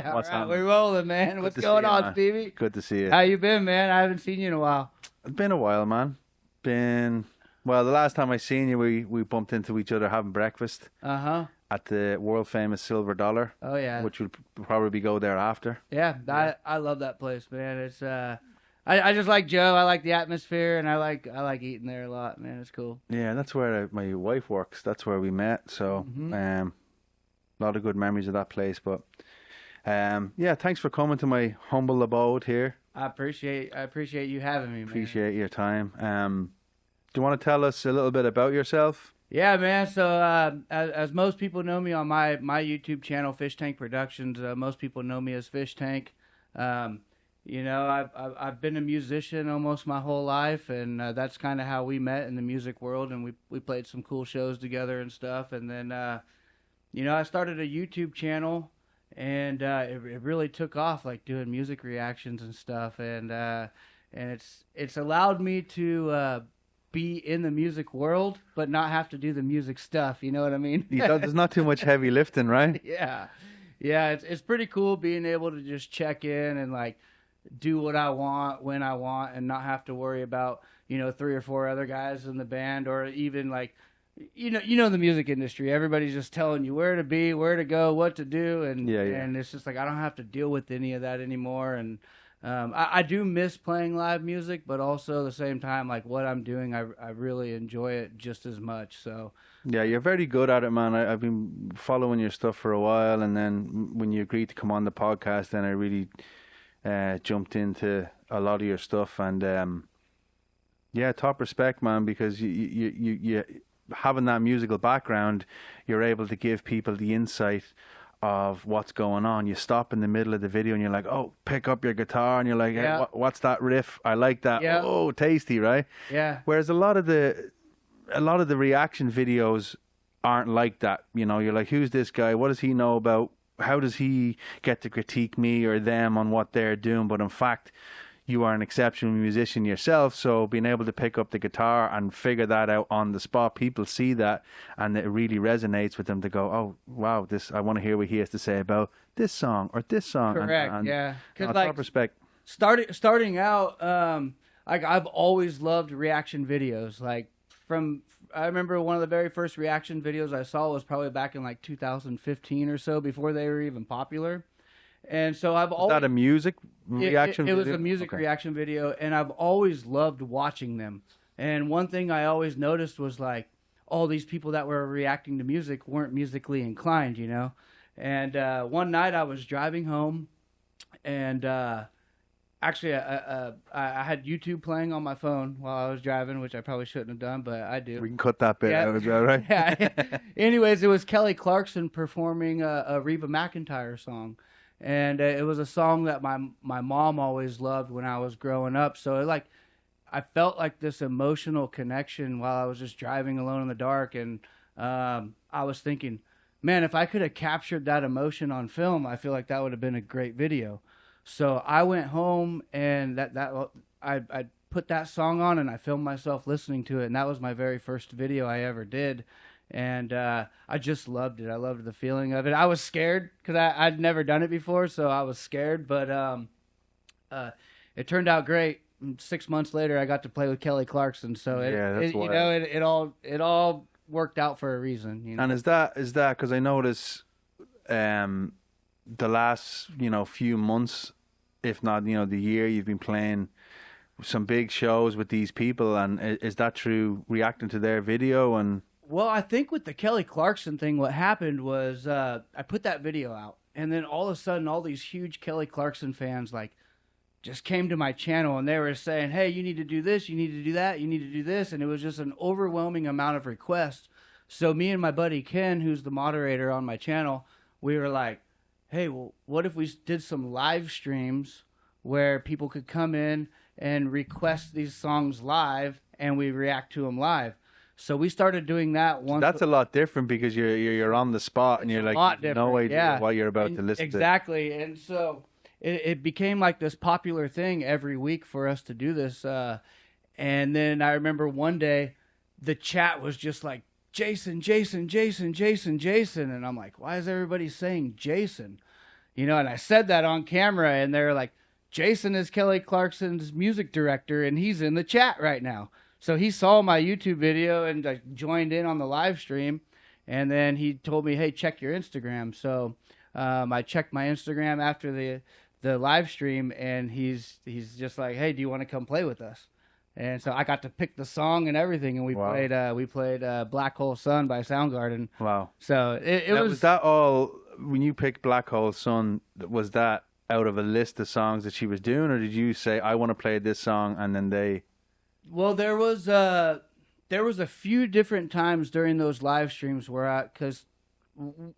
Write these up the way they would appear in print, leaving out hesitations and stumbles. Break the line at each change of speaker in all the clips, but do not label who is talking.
What's happening?
We're rolling, man. What's going on,
man.
Stevie?
Good to see you.
How you been, man? I haven't seen you in a while.
It's been a while, man. Well, the last time I seen you, we bumped into each other having breakfast at the world famous Silver Dollar.
Oh yeah.
Which will probably go there after.
Yeah. I love that place, man. It's I just like Joe. I like the atmosphere, and I like eating there a lot, man. It's cool.
Yeah, that's where my wife works. That's where we met. So, a lot of good memories of that place. But, yeah, thanks for coming to my humble abode here.
I appreciate you having me, man.
Appreciate your time. Do you want to tell us a little bit about yourself?
Yeah, man. So, as most people know me on my YouTube channel, Fischtank Productions, most people know me as Fischtank. You know, I've been a musician almost my whole life, and that's kind of how we met in the music world, and we played some cool shows together and stuff. And then, you know, I started a YouTube channel, and it really took off, like doing music reactions and stuff, and it's allowed me to be in the music world, but not have to do the music stuff. You know what I mean?
There's not too much heavy lifting, right?
Yeah, it's pretty cool being able to just check in and like do what I want when I want and not have to worry about, you know, 3 or 4 other guys in the band, or even like, you know the music industry, everybody's just telling you where to be, where to go, what to do, and and it's just like I don't have to deal with any of that anymore. And I do miss playing live music, but also at the same time, like what I'm doing, I really enjoy it just as much. So
yeah, you're very good at it, man. I've been following your stuff for a while, and then when you agreed to come on the podcast, then I really jumped into a lot of your stuff, and yeah, top respect, man, because you having that musical background, you're able to give people the insight of what's going on. You stop in the middle of the video and you're like, oh, pick up your guitar, and you're like, hey, what's that riff? I like that.
Yeah.
Oh, tasty, right?
Yeah.
Whereas a lot of the reaction videos aren't like that. You know, you're like, who's this guy? What does he know about? How does he get to critique me or them on what they're doing? But in fact, you are an exceptional musician yourself, so being able to pick up the guitar and figure that out on the spot, people see that, and it really resonates with them to go, oh, wow, I want to hear what he has to say about this song or this song.
Correct, yeah.
Because top respect.
Starting out, like I've always loved reaction videos. Like I remember one of the very first reaction videos I saw was probably back in like 2015 or so, before they were even popular. And so I've always...
Was that a music reaction video?
It was a music reaction video, and I've always loved watching them. And one thing I always noticed was like, all these people that were reacting to music weren't musically inclined, you know? And one night I was driving home, and actually I had YouTube playing on my phone while I was driving, which I probably shouldn't have done, but I do.
We can cut that bit out as well, right?
Yeah. Anyways, it was Kelly Clarkson performing a Reba McEntire song. And it was a song that my mom always loved when I was growing up. So I felt like this emotional connection while I was just driving alone in the dark. And I was thinking, man, if I could have captured that emotion on film, I feel like that would have been a great video. So I went home and I put that song on, and I filmed myself listening to it. And that was my very first video I ever did. And I just loved it. I loved the feeling of it. I was scared because I'd never done it before, so I was scared. But it turned out great. 6 months later, I got to play with Kelly Clarkson. So it all worked out for a reason. You know?
And is that because I notice the last few months, if not the year, you've been playing some big shows with these people, and is that through reacting to their video? And
well, I think with the Kelly Clarkson thing, what happened was I put that video out, and then all of a sudden, all these huge Kelly Clarkson fans just came to my channel, and they were saying, hey, you need to do this, you need to do that, you need to do this, and it was just an overwhelming amount of requests. So me and my buddy Ken, who's the moderator on my channel, we were like, hey, well, what if we did some live streams where people could come in and request these songs live, and we react to them live? So we started doing that once.
That's a lot different because you're on the spot and you're like, no idea what you're about to listen to.
Exactly. And so it became like this popular thing every week for us to do this. And then I remember one day the chat was just like, Jason, Jason, Jason, Jason, Jason. And I'm like, why is everybody saying Jason? And I said that on camera, and they're like, Jason is Kelly Clarkson's music director, and he's in the chat right now. So he saw my YouTube video and joined in on the live stream, and then he told me, hey, check your Instagram. So I checked my Instagram after the live stream, and he's just like, hey, do you want to come play with us? And so I got to pick the song and everything, and we played Black Hole Sun by Soundgarden.
Wow.
So it was
that all, when you picked Black Hole Sun, was that out of a list of songs that she was doing, or did you say, I want to play this song, and then they...
Well, there was a few different times during those live streams where because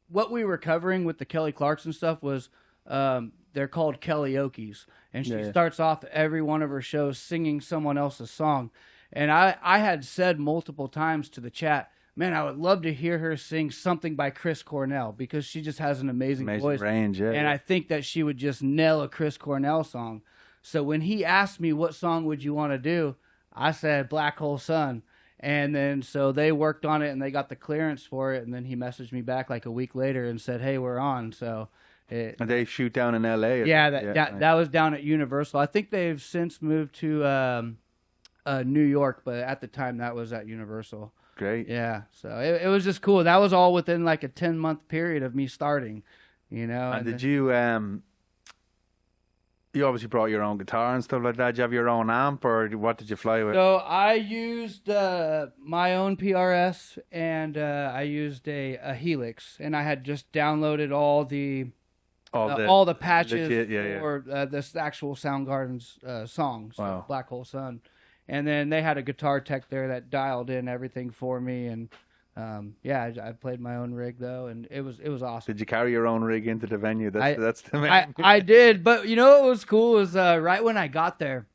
what we were covering with the Kelly Clarkson stuff was they're called Kellyokies, and she starts off every one of her shows singing someone else's song. And I had said multiple times to the chat, man, I would love to hear her sing something by Chris Cornell, because she just has an amazing voice.
Range, yeah.
And I think that she would just nail a Chris Cornell song. So when he asked me, what song would you want to do? I said Black Hole Sun. And then so they worked on it, and they got the clearance for it. And then he messaged me back like a week later and said, hey, we're on. So
and they shoot down in L.A.?
That was down at Universal. I think they've since moved to New York, but at the time that was at Universal.
Great.
Yeah, so it was just cool. That was all within like a 10-month period of me starting, And
did you you obviously brought your own guitar and stuff like that. Did you have your own amp, or what did you fly with?
So I used my own PRS, and I used a Helix, and I had just downloaded all the patches for this actual Soundgarden's songs,
wow.
Black Hole Sun. And then they had a guitar tech there that dialed in everything for me, and I played my own rig though, and it was awesome.
Did you carry your own rig into the venue? That's the main.
I did, but what was cool was right when I got there,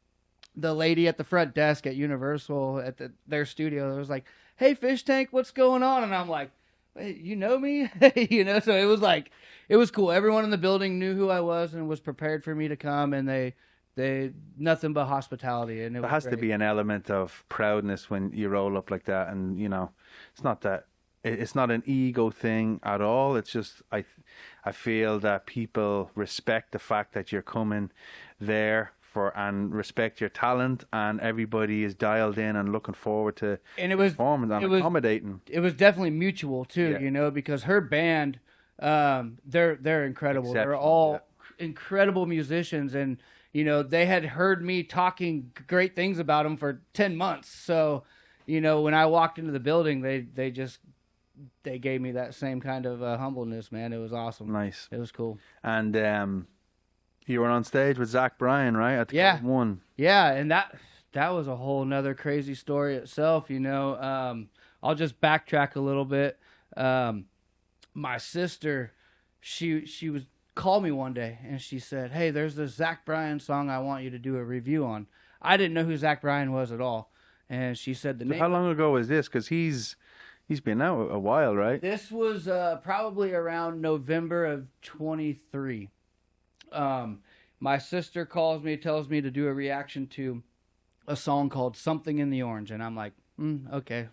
the lady at the front desk at Universal at their studio was like, "Hey, Fish Tank, what's going on?" And I'm like, "Hey, you know me?" So it was cool. Everyone in the building knew who I was and was prepared for me to come, and they nothing but hospitality, and
there has to be an element of proudness when you roll up like that, and it's not an ego thing at all. It's just I feel that people respect the fact that you're coming there and respect your talent, and everybody is dialed in and looking forward to performing and accommodating.
It was definitely mutual too, because her band, they're incredible. They're all incredible musicians, and they had heard me talking great things about them for 10 months. So, when I walked into the building, they gave me that same kind of humbleness, man. It was awesome.
Nice.
It was cool.
And you were on stage with Zach Bryan, right? At the Club One.
Yeah, and that was a whole nother crazy story itself, I'll just backtrack a little bit. My sister, she was called me one day, and she said, hey, there's this Zach Bryan song I want you to do a review on. I didn't know who Zach Bryan was at all. And she said the name.
How long ago was this? Because he's been out a while, right?
This was probably around November of 23. My sister calls me, tells me to do a reaction to a song called Something in the Orange. And I'm like, okay,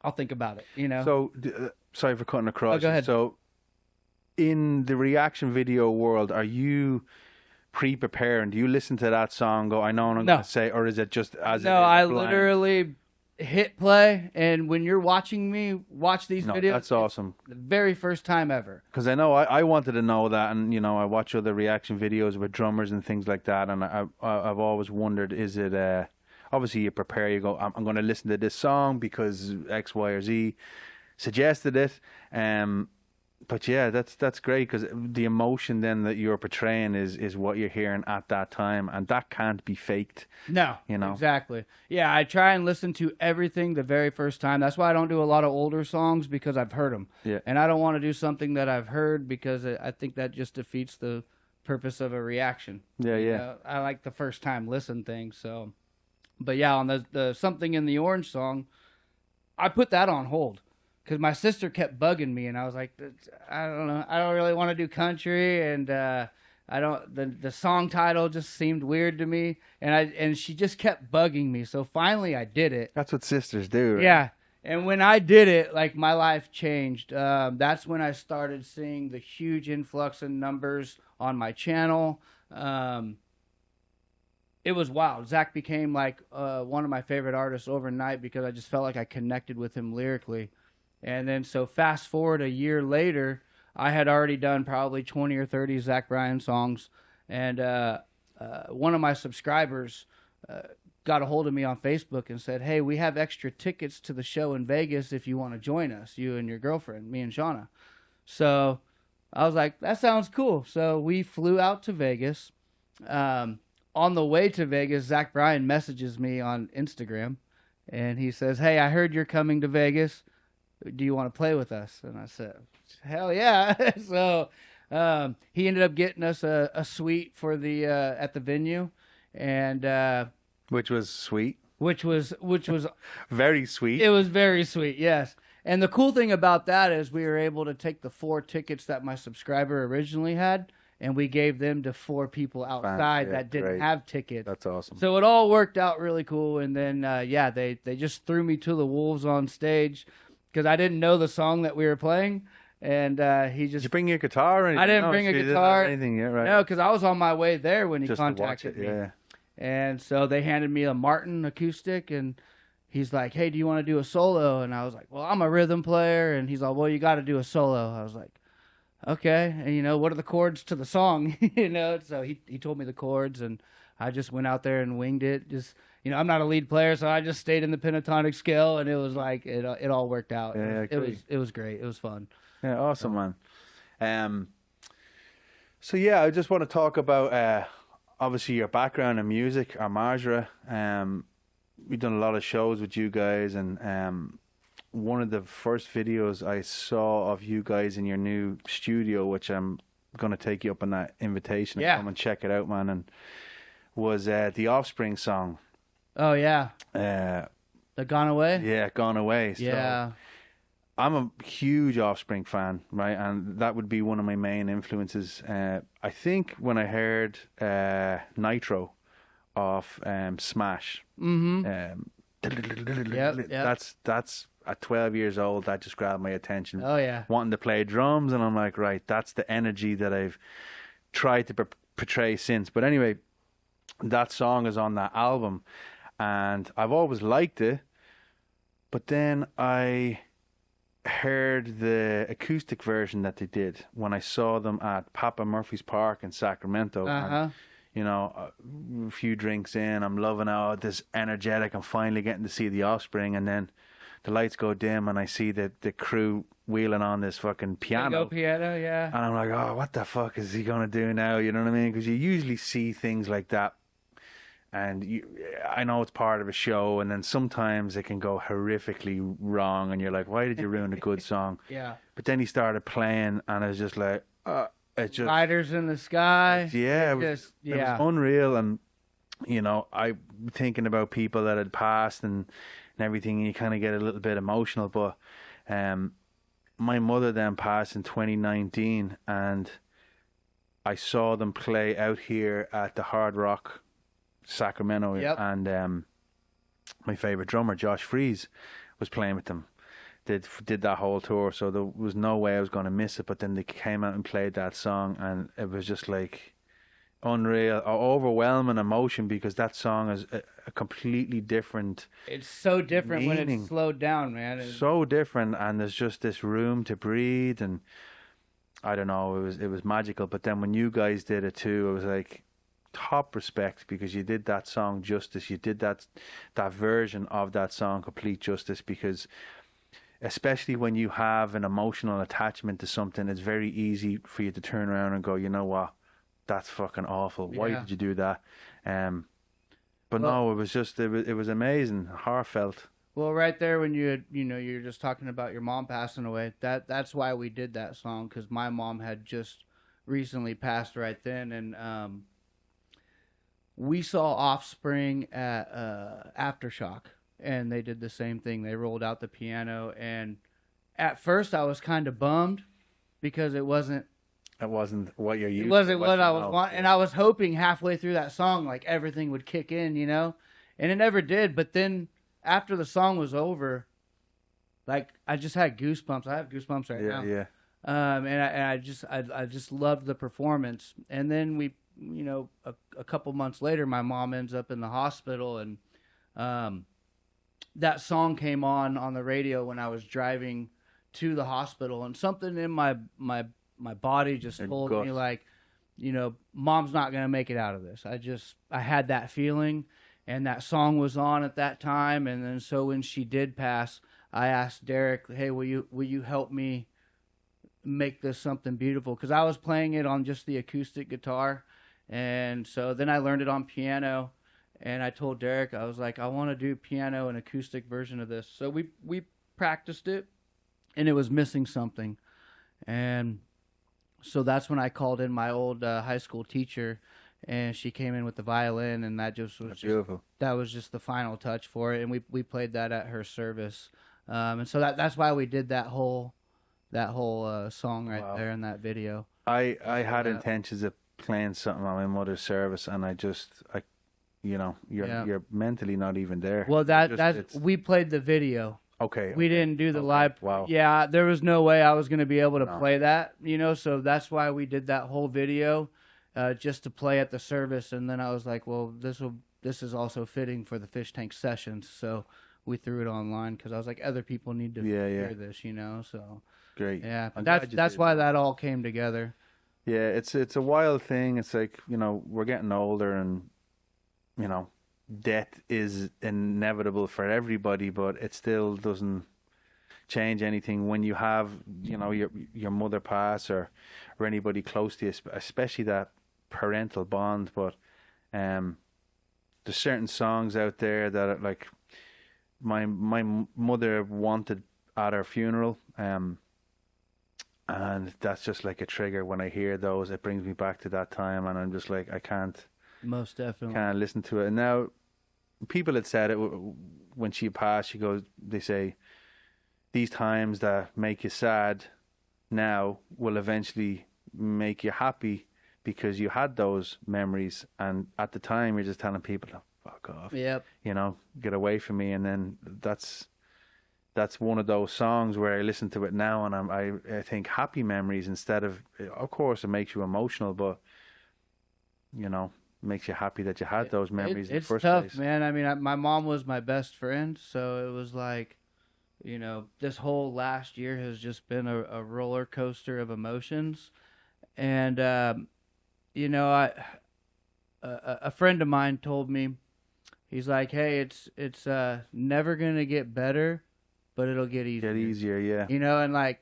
I'll think about it,
So, sorry for cutting across.
Oh, go ahead.
So, in the reaction video world, are you pre-preparing? Do you listen to that song, go, I know what I'm going to say, or is it just as
No, I literally hit play, and when you're watching me watch these videos,
that's awesome.
The very first time ever.
Because I know I wanted to know that, and I watch other reaction videos with drummers and things like that, and I've always wondered, is it obviously you prepare, you go, I'm going to listen to this song because X, Y, or Z suggested it, but yeah, that's great, because the emotion then that you're portraying is what you're hearing at that time, and that can't be faked.
No, exactly. Yeah, I try and listen to everything the very first time. That's why I don't do a lot of older songs, because I've heard them.
Yeah. And
I don't want to do something that I've heard, because I think that just defeats the purpose of a reaction.
Yeah.
I like the first time listen thing. So, but yeah, on the Something in the Orange song, I put that on hold. Because my sister kept bugging me, and I was like, I don't know, I don't really want to do country, and the song title just seemed weird to me, and she just kept bugging me. So finally, I did it.
That's what sisters do, right?
Yeah, And when I did it, like my life changed. That's when I started seeing the huge influx in numbers on my channel. It was wild. Zach became like one of my favorite artists overnight because I just felt like I connected with him lyrically. And then so fast forward a year later, I had already done probably 20 or 30 Zach Bryan songs. And one of my subscribers got a hold of me on Facebook and said, hey, we have extra tickets to the show in Vegas if you want to join us, you and your girlfriend, me and Shauna. So I was like, that sounds cool. So we flew out to Vegas. On the way to Vegas, Zach Bryan messages me on Instagram, and he says, hey, I heard you're coming to Vegas. Do you want to play with us? And I said, hell yeah. So he ended up getting us a suite for the at the venue, and
which was sweet.
Which was
very sweet.
It was very sweet, yes. And the cool thing about that is we were able to take the 4 tickets that my subscriber originally had, and we gave them to 4 people outside that didn't have tickets.
That's awesome.
So it all worked out really cool. And then, they just threw me to the wolves on stage because I didn't know the song that we were playing. And he just...
Did you bring your guitar? Or anything?
I didn't bring a guitar.
Anything yet, right?
No, because I was on my way there when he
just
contacted
to watch it,
me.
yeah.
And so they handed me a Martin acoustic, and he's like, hey, do you want to do a solo? And I was like, well, I'm a rhythm player. And he's like, well, you got to do a solo. I was like, okay. And, what are the chords to the song? So he told me the chords, and I just went out there and winged it. Just, I'm not a lead player, so I just stayed in the pentatonic scale, and it was like, it all worked out.
Yeah,
it was great. It was fun.
Yeah, awesome, man. So, yeah, I just want to talk about... obviously, your background in music, Armagera. We've done a lot of shows with you guys, and one of the first videos I saw of you guys in your new studio, which I'm going to take you up on that invitation to come and check it out, man, and was the Offspring song.
Oh, yeah.
The
Gone Away?
Yeah, Gone Away.
Yeah.
So, I'm a huge Offspring fan, right? And that would be one of my main influences. I think when I heard Nitro off Smash, that's at 12 years old, that just grabbed my attention.
Oh, yeah.
Wanting to play drums, and I'm like, right, that's the energy that I've tried to portray since. But anyway, that song is on that album, and I've always liked it, but then I heard the acoustic version that they did when I saw them at Papa Murphy's Park in Sacramento. And, a few drinks in, I'm loving this energetic. I'm finally getting to see the Offspring, and then the lights go dim, and I see the crew wheeling on this fucking piano.
Piano, yeah.
And I'm like, oh, what the fuck is he gonna do now? You know what I mean? Because you usually see things like that, and I know it's part of a show, and then sometimes it can go horrifically wrong, and you're like, why did you ruin a good song?
Yeah.
But then he started playing, and I was just like, it just...
Riders in the Sky.
Yeah, it was unreal, and, I'm thinking about people that had passed and everything, and you kind of get a little bit emotional, but my mother then passed in 2019, and I saw them play out here at the Hard Rock Sacramento, and my favorite drummer Josh Freeze was playing with them. Did that whole tour, so there was no way I was going to miss it. But then they came out and played that song, and it was just like unreal, overwhelming emotion, because that song is a completely different.
It's so different
meaning.
when it's slowed down, man.
So different, and there's just this room to breathe, and I don't know, it was magical. But then when you guys did it too, it was like top respect, because you did that song justice. You did that version of that song complete justice, because especially when you have an emotional attachment to something, it's very easy for you to turn around and go, you know what, that's fucking awful. Why did you do that? But no, it was just, it was amazing, heartfelt.
Well, right there when you're just talking about your mom passing away, that's why we did that song, because my mom had just recently passed right then, and we saw Offspring at Aftershock. And they did the same thing. They rolled out the piano, and at first I was kind of bummed because it wasn't what you're used to. It wasn't what I was wanting, and I was hoping halfway through that song like everything would kick in, and it never did. But then after the song was over, like I just had goosebumps. I have goosebumps right now.
Yeah.
And I just loved the performance. And then we, a couple months later, my mom ends up in the hospital, and that song came on the radio when I was driving to the hospital, and something in my body just told me, like, mom's not gonna make it out of this. I had that feeling, and that song was on at that time, and then so when she did pass, I asked Derek, hey, will you help me make this something beautiful? Because I was playing it on just the acoustic guitar, and so then I learned it on piano, and I told Derek, I was like, I want to do piano and acoustic version of this. So we practiced it, and it was missing something, and so that's when I called in my old high school teacher, and she came in with the violin, and that just was
beautiful.
That was just the final touch for it, and we played that at her service, and so that's why we did that whole song right there in that video.
I had intentions of playing something on my mother's service, and you're mentally not even there.
Well, we played the video.
Okay.
We didn't do the live.
Wow.
Yeah, there was no way I was going to be able to play that, so that's why we did that whole video, just to play at the service. And then I was like, well, this is also fitting for the Fish Tank sessions. So we threw it online because I was like, other people need to hear this, so.
Great.
Yeah, that's why that all came together.
Yeah, it's a wild thing. It's like, we're getting older, and, death is inevitable for everybody, but it still doesn't change anything when you have, your mother pass or anybody close to you, especially that parental bond. But there's certain songs out there that are like my mother wanted at her funeral, and that's just like a trigger. When I hear those, it brings me back to that time, and I'm just like, I can't.
Most definitely.
Can't listen to it. And now, people had said it when she passed. They say, these times that make you sad now will eventually make you happy because you had those memories. And at the time, you're just telling people, oh, fuck off.
Yep.
Get away from me. And then that's one of those songs where I listen to it now, and I think happy memories instead of course, it makes you emotional, but, makes you happy that you had those memories in the first place.
It's tough, man. I mean, my mom was my best friend, so it was like, this whole last year has just been a roller coaster of emotions. And, a friend of mine told me, he's like, hey, it's never going to get better, but it'll get easier.
Get easier, yeah.
And like,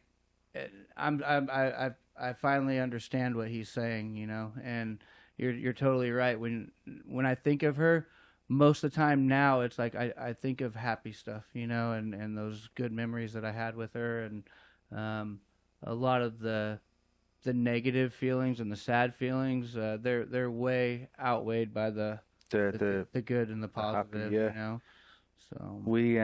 I finally understand what he's saying, and you're totally right. When I think of her, most of the time now, it's like I think of happy stuff, and those good memories that I had with her, and a lot of the negative feelings and the sad feelings, they're way outweighed by the good and the positive,
happy,
So
we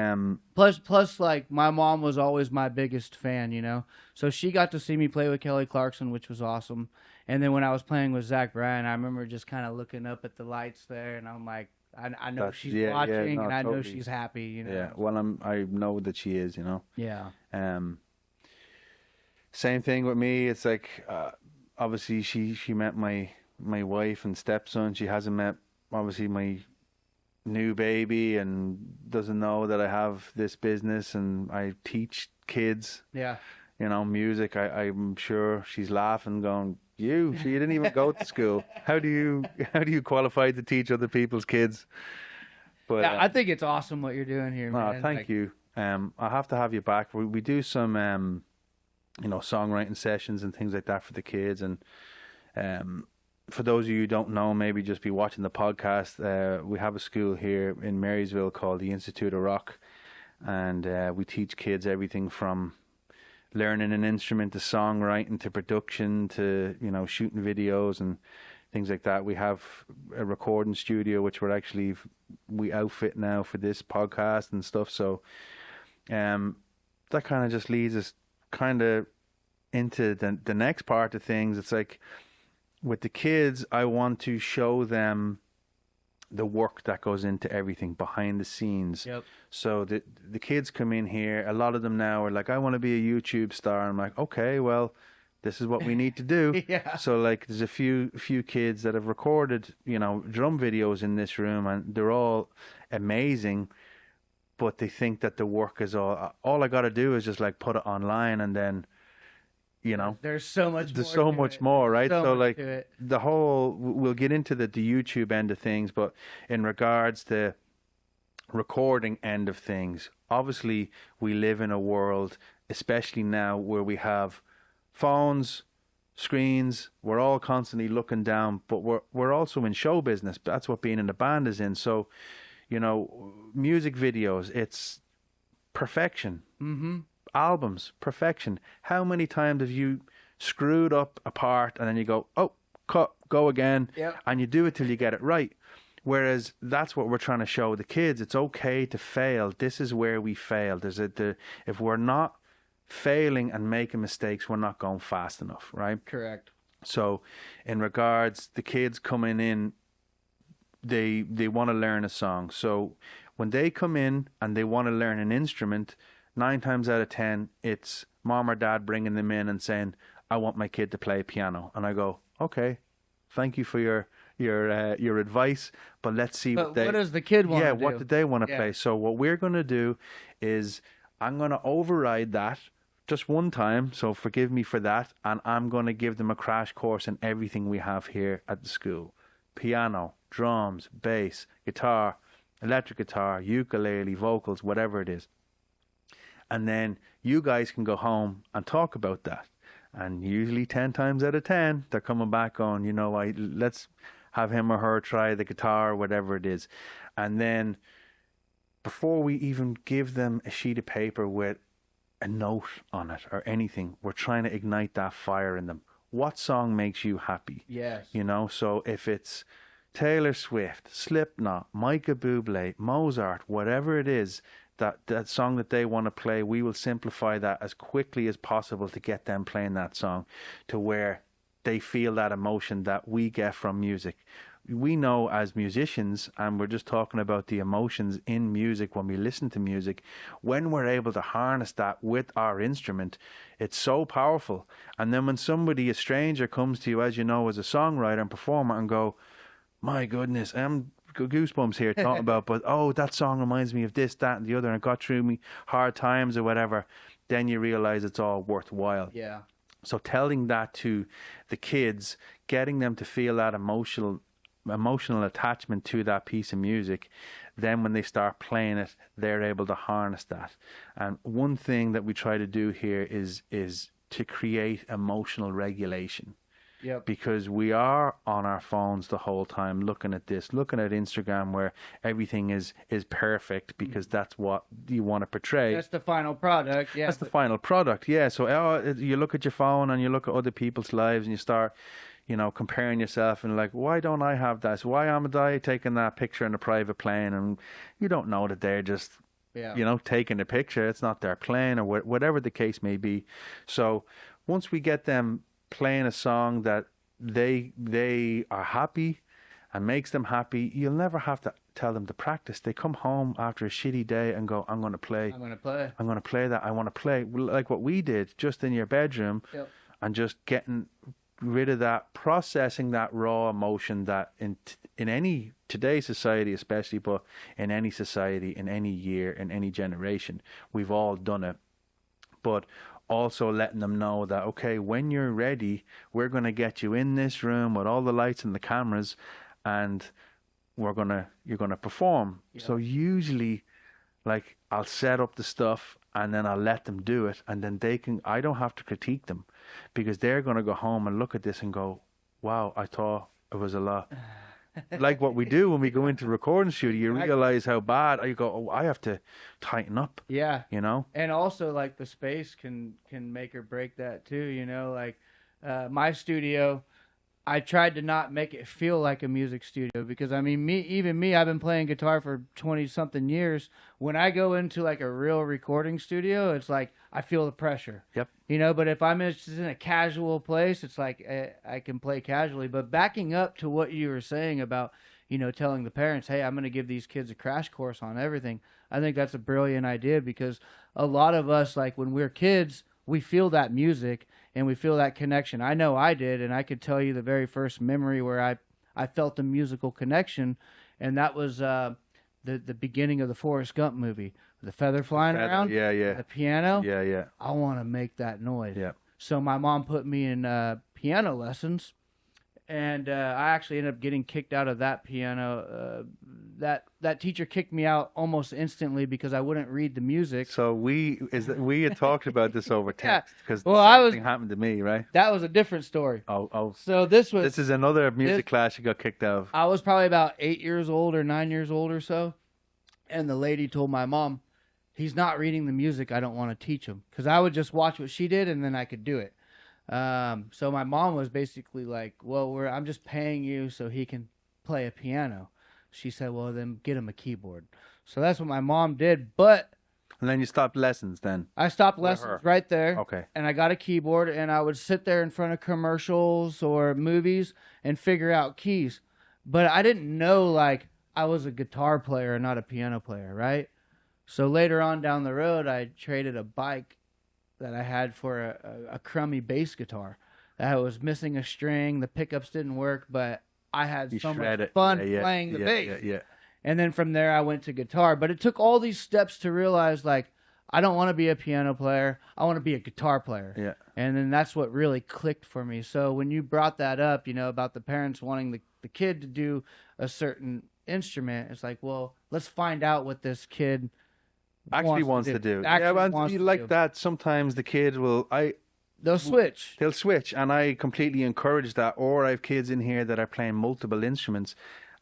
plus like my mom was always my biggest fan, so she got to see me play with Kelly Clarkson, which was awesome. And then when I was playing with Zach Bryan, I remember just kind of looking up at the lights there, and I'm like, I know she's watching, and I know she's happy,
Yeah, well, I know that she is,
Yeah.
Same thing with me. It's like, obviously she met my wife and stepson. She hasn't met, obviously, my new baby, and doesn't know that I have this business and I teach kids.
Yeah.
Music. I'm sure she's laughing, going, so you didn't even go to school. How do you qualify to teach other people's kids? But
yeah, I think it's awesome what you're doing here, man.
Thank you. I'll have to have you back. We do some songwriting sessions and things like that for the kids. And for those of you who don't know, maybe just be watching the podcast, we have a school here in Marysville called the Institute of Rock, and we teach kids everything from learning an instrument to songwriting to production to shooting videos and things like that. We have a recording studio which we outfit now for this podcast and stuff. So that kind of just leads us kind of into the next part of things. It's like, with the kids, I want to show them the work that goes into everything behind the scenes.
Yep.
So the kids come in here, a lot of them now are like, I want to be a YouTube star. I'm like, okay, well, this is what we need to do.
Yeah.
So like there's a few kids that have recorded, you know, drum videos in this room, and they're all amazing, but they think that the work is all I got to do is just like put it online, and then, you know,
there's so much
there's
more
so
to
much
it.
more, right?
So
So
much
like
to it.
the whole, we'll get into the YouTube end of things, but in regards to recording end of things, obviously we live in a world, especially now, where we have phones, screens, we're all constantly looking down, but we're also in show business. That's what being in the band is in. So, you know, music videos, it's perfection.
Mm-hmm.
Albums, perfection. How many times have you screwed up a part and then you go, oh, cut, go again,
Yep.
and you do it till you get it right? Whereas that's what we're trying to show the kids. It's okay to fail. This is where we failed. If we're not failing and making mistakes, we're not going fast enough, right?
Correct.
So in regards, the kids coming in, they want to learn a song. So when they come in and they want to learn an instrument, 9 times out of 10, it's mom or dad bringing them in and saying, I want my kid to play piano. And I go, okay, thank you for your advice, but let's see
But
what they...
what does the kid want to do?
what did they want to
Yeah.
play? So what we're going to do is I'm going to override that just one time, so forgive me for that, and I'm going to give them a crash course in everything we have here at the school. Piano, drums, bass, guitar, electric guitar, ukulele, vocals, whatever it is. And then you guys can go home and talk about that. And usually 10 times out of 10, they're coming back on, you know, let's have him or her try the guitar, whatever it is. And then before we even give them a sheet of paper with a note on it or anything, we're trying to ignite that fire in them. What song makes you happy?
Yes.
You know, so if it's Taylor Swift, Slipknot, Michael Bublé, Mozart, whatever it is, that song that they want to play, we will simplify that as quickly as possible to get them playing that song to where they feel that emotion that we get from music. We know as musicians, and we're just talking about the emotions in music when we listen to music, when we're able to harness that with our instrument, it's so powerful. And then when somebody, a stranger, comes to you, as you know, as a songwriter and performer, and go, my goodness, I'm goosebumps here talking about, but oh, that song reminds me of this, that, and the other, and it got through me hard times or whatever, then you realize it's all worthwhile.
Yeah.
So telling that to the kids, getting them to feel that emotional attachment to that piece of music, then when they start playing it, they're able to harness that. And one thing that we try to do here is to create emotional regulation.
Yep.
Because we are on our phones the whole time looking at Instagram, where everything is perfect because that's what you want to portray.
That's the final product. Yeah.
That's the final product. Yeah. So you look at your phone and you look at other people's lives and you start, you know, comparing yourself and like, why don't I have that? So why am I taking that picture in a private plane? And you don't know that they're just, you know, taking the picture. It's not their plane or whatever the case may be. So once we get them playing a song that they are happy and makes them happy, you'll never have to tell them to practice. They come home after a shitty day and go, I'm going to play that. I want to play like what we did just in your bedroom.
Yep.
And just getting rid of that, processing that raw emotion that in any today's society especially, but in any society, in any year, in any generation, we've all done it. But also letting them know that, okay, when you're ready, we're going to get you in this room with all the lights and the cameras, and you're going to perform. Yeah. So usually, like, I'll set up the stuff and then I'll let them do it, and then I don't have to critique them, because they're going to go home and look at this and go, wow, I thought it was a lot. Like what we do when we go into recording studio, you realize how bad. You go, oh, I have to tighten up.
Yeah,
you know.
And also, like, the space can make or break that too. You know, like my studio, I tried to not make it feel like a music studio, because I mean, I've been playing guitar for 20 something years. When I go into like a real recording studio, it's like I feel the pressure. Yep. You know, but if I'm just in a casual place, it's like I can play casually. But backing up to what you were saying about, telling the parents, hey, I'm going to give these kids a crash course on everything. I think that's a brilliant idea because a lot of us, like when we're kids, we feel that music and we feel that connection. I know I did, and I could tell you the very first memory where I felt a musical connection, and that was the beginning of the Forrest Gump movie. The feather flying around, the piano.
Yeah.
I want to make that noise.
Yeah.
So my mom put me in piano lessons, and I actually ended up getting kicked out of that piano. That teacher kicked me out almost instantly because I wouldn't read the music.
So we had talked about this over text because something happened to me, right?
That was a different story.
Oh.
So this
is another music class you got kicked out of.
I was probably about 8 years old or 9 years old or so, and the lady told my mom, he's not reading the music. I don't want to teach him, because I would just watch what she did and then I could do it. So my mom was basically like, well, I'm just paying you so he can play a piano. She said, well, then get him a keyboard. So that's what my mom did.
And then you stopped lessons then?
I stopped lessons right there.
Okay.
And I got a keyboard, and I would sit there in front of commercials or movies and figure out keys. But I didn't know, like, I was a guitar player and not a piano player, right? So later on down the road, I traded a bike that I had for a crummy bass guitar that was missing a string. The pickups didn't work, but I had so much fun playing the bass.
Yeah.
And then from there, I went to guitar. But it took all these steps to realize, like, I don't want to be a piano player. I want to be a guitar player.
Yeah.
And then that's what really clicked for me. So when you brought that up, about the parents wanting the kid to do a certain instrument, it's like, well, let's find out what this kid
actually wants to do. That sometimes the kid they'll switch, and I completely encourage that. Or I have kids in here that are playing multiple instruments,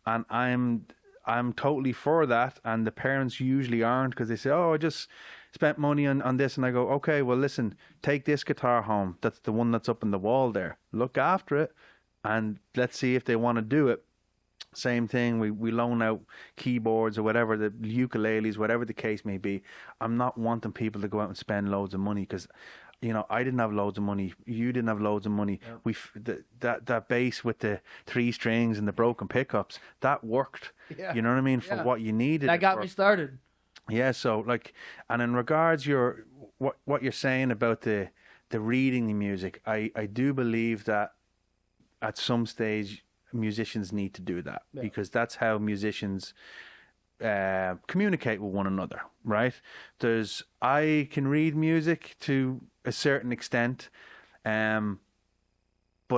and I'm totally for that, and the parents usually aren't, because they say, oh, I just spent money on this, and I go, okay, well, listen, take this guitar home, that's the one that's up on the wall there, look after it, and let's see if they want to do it. Same thing, we loan out keyboards or whatever, the ukuleles, whatever the case may be. I'm not wanting people to go out and spend loads of money, because I didn't have loads of money, you didn't have loads of money. Yep. That bass with the 3 strings and the broken pickups, that worked.
Yeah.
You know what I mean, for what you needed.
That got me started.
Yeah, so and in regards what you're saying about the reading the music, I do believe that at some stage musicians need to do that, because that's how musicians communicate with one another, right? I can read music to a certain extent, but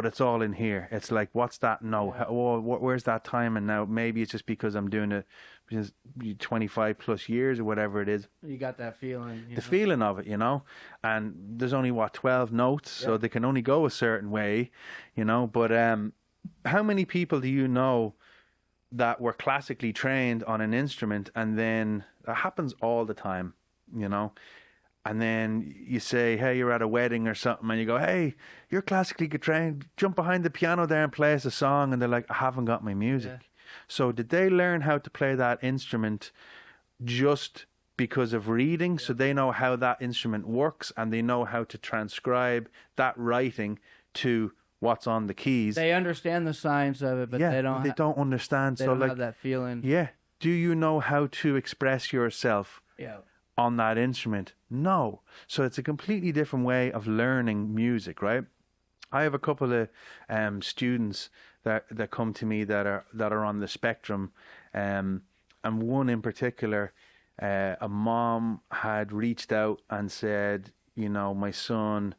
it's all in here. It's like, what's that note? Where's that time? And now maybe it's just because I'm doing it 25 plus years or whatever it is.
You got that feeling.
Feeling of it, and there's only 12 notes, so they can only go a certain way, but how many people do you know that were classically trained on an instrument, and then that happens all the time, and then you say, hey, you're at a wedding or something, and you go, hey, you're classically trained, jump behind the piano there and play us a song, and they're like, I haven't got my music. Yeah. So did they learn how to play that instrument just because of reading? So they know how that instrument works, and they know how to transcribe that writing to what's on the keys.
They understand the science of it, but they don't
understand.
They don't have that feeling.
Yeah. Do you know how to express yourself on that instrument? No. So it's a completely different way of learning music, right? I have a couple of students that come to me that are on the spectrum, and one in particular, a mom had reached out and said, my son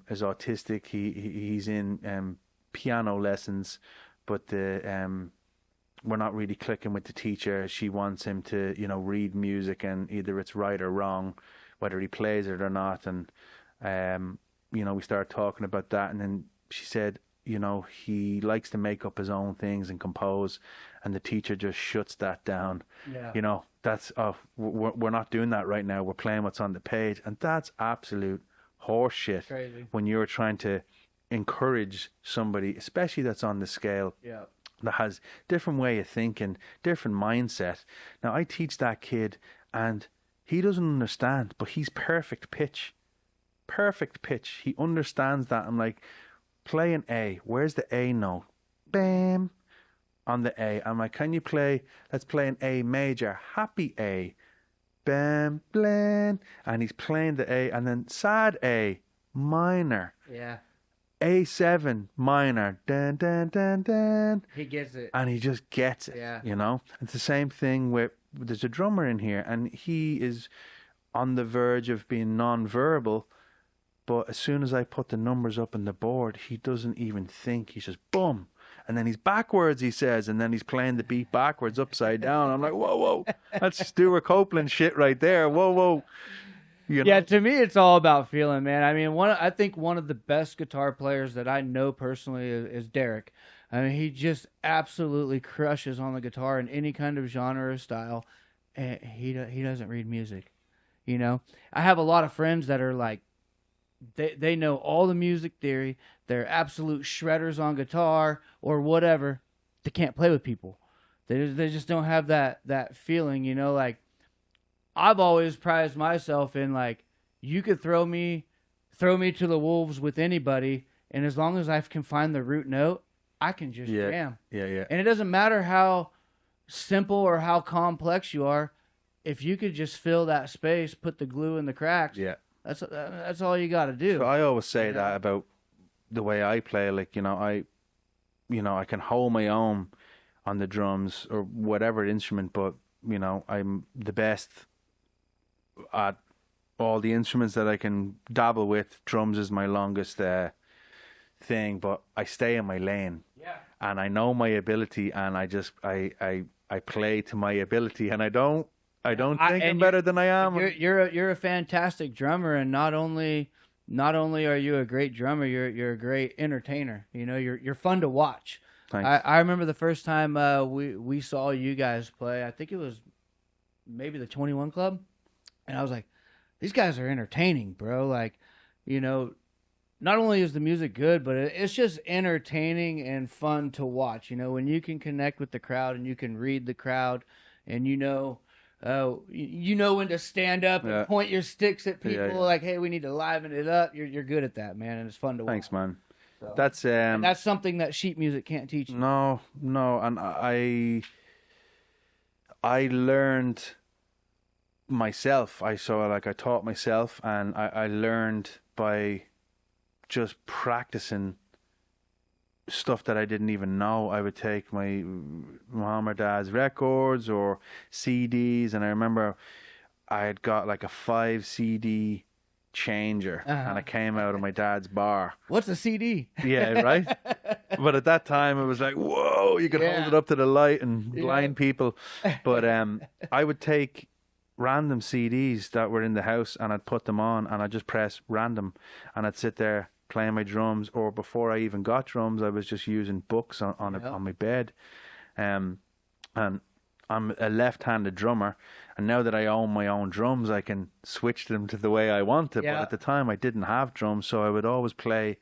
is autistic. He's in piano lessons, but we're not really clicking with the teacher. She wants him to read music, and either it's right or wrong, whether he plays it or not. And we started talking about that, and then she said, he likes to make up his own things and compose, and the teacher just shuts that down. Yeah. That's we're not doing that right now. We're playing what's on the page, and that's absolute horse shit.
Crazy.
When you're trying to encourage somebody, especially that's on the scale, that has different way of thinking, different mindset. Now I teach that kid, and he doesn't understand, but he's perfect pitch. He understands that. I'm like, play an A. Where's the A note? Bam. on the A. I'm like, can you play, let's play an A major, happy A. Bam, blam. And he's playing the A, and then sad A, minor.
Yeah.
A7 minor, dun, dun, dun, dun.
He gets it.
And he just gets it,
Yeah.
you know? It's the same thing with, there's a drummer in here, and he is on the verge of being non-verbal, but as soon as I put the numbers up on the board, he doesn't even think. He's just boom. And then he's backwards, he says, and then he's playing the beat backwards, upside down. I'm like, whoa, whoa. That's Stuart Copeland shit right there. Whoa, whoa. You know?
Yeah, to me, it's all about feeling, man. I mean, I think one of the best guitar players that I know personally is Derek. I mean, he just absolutely crushes on the guitar in any kind of genre or style, and he doesn't read music. You know, I have a lot of friends that are like, they know all the music theory. They're absolute shredders on guitar or whatever. They can't play with people. They just don't have that feeling, you know, like. I've always prized myself in like, you could throw me to the wolves with anybody, and as long as I can find the root note, I can just jam.
Yeah.
And it doesn't matter how simple or how complex you are, if you could just fill that space, put the glue in the cracks.
Yeah,
that's all you got to do.
So I always say that about the way I play. Like, I can hold my own on the drums or whatever instrument, but I'm the best at all the instruments that I can dabble with. Drums is my longest thing, but I stay in my lane.
Yeah.
And I know my ability, and I play to my ability, and I don't think I'm better than I am.
You're a fantastic drummer, and not only are you a great drummer, you're a great entertainer. You're fun to watch.
Thanks.
I remember the first time we saw you guys play. I think it was maybe the 21 Club. And I was like, these guys are entertaining, bro. Like, not only is the music good, but it's just entertaining and fun to watch. When you can connect with the crowd and you can read the crowd, and you know when to stand up and point your sticks at people. Like, hey, we need to liven it up. You're good at that, man, and it's fun to watch.
Thanks, man.
So,
that's
something that sheet music can't teach you.
No, and I learned myself. I taught myself, and I learned by just practicing stuff that I didn't even know. I would take my mom or dad's records or CDs, and I remember I had got like a 5 CD changer, and I came out of my dad's bar.
What's a CD?
Yeah, right. But at that time, it was like, whoa! You could hold it up to the light and blind people. But I would take random CDs that were in the house, and I'd put them on, and I'd just press random, and I'd sit there playing my drums. Or before I even got drums, I was just using books on my bed. And I'm a left-handed drummer, and now that I own my own drums, I can switch them to the way I want it. But at the time, I didn't have drums, so I would always play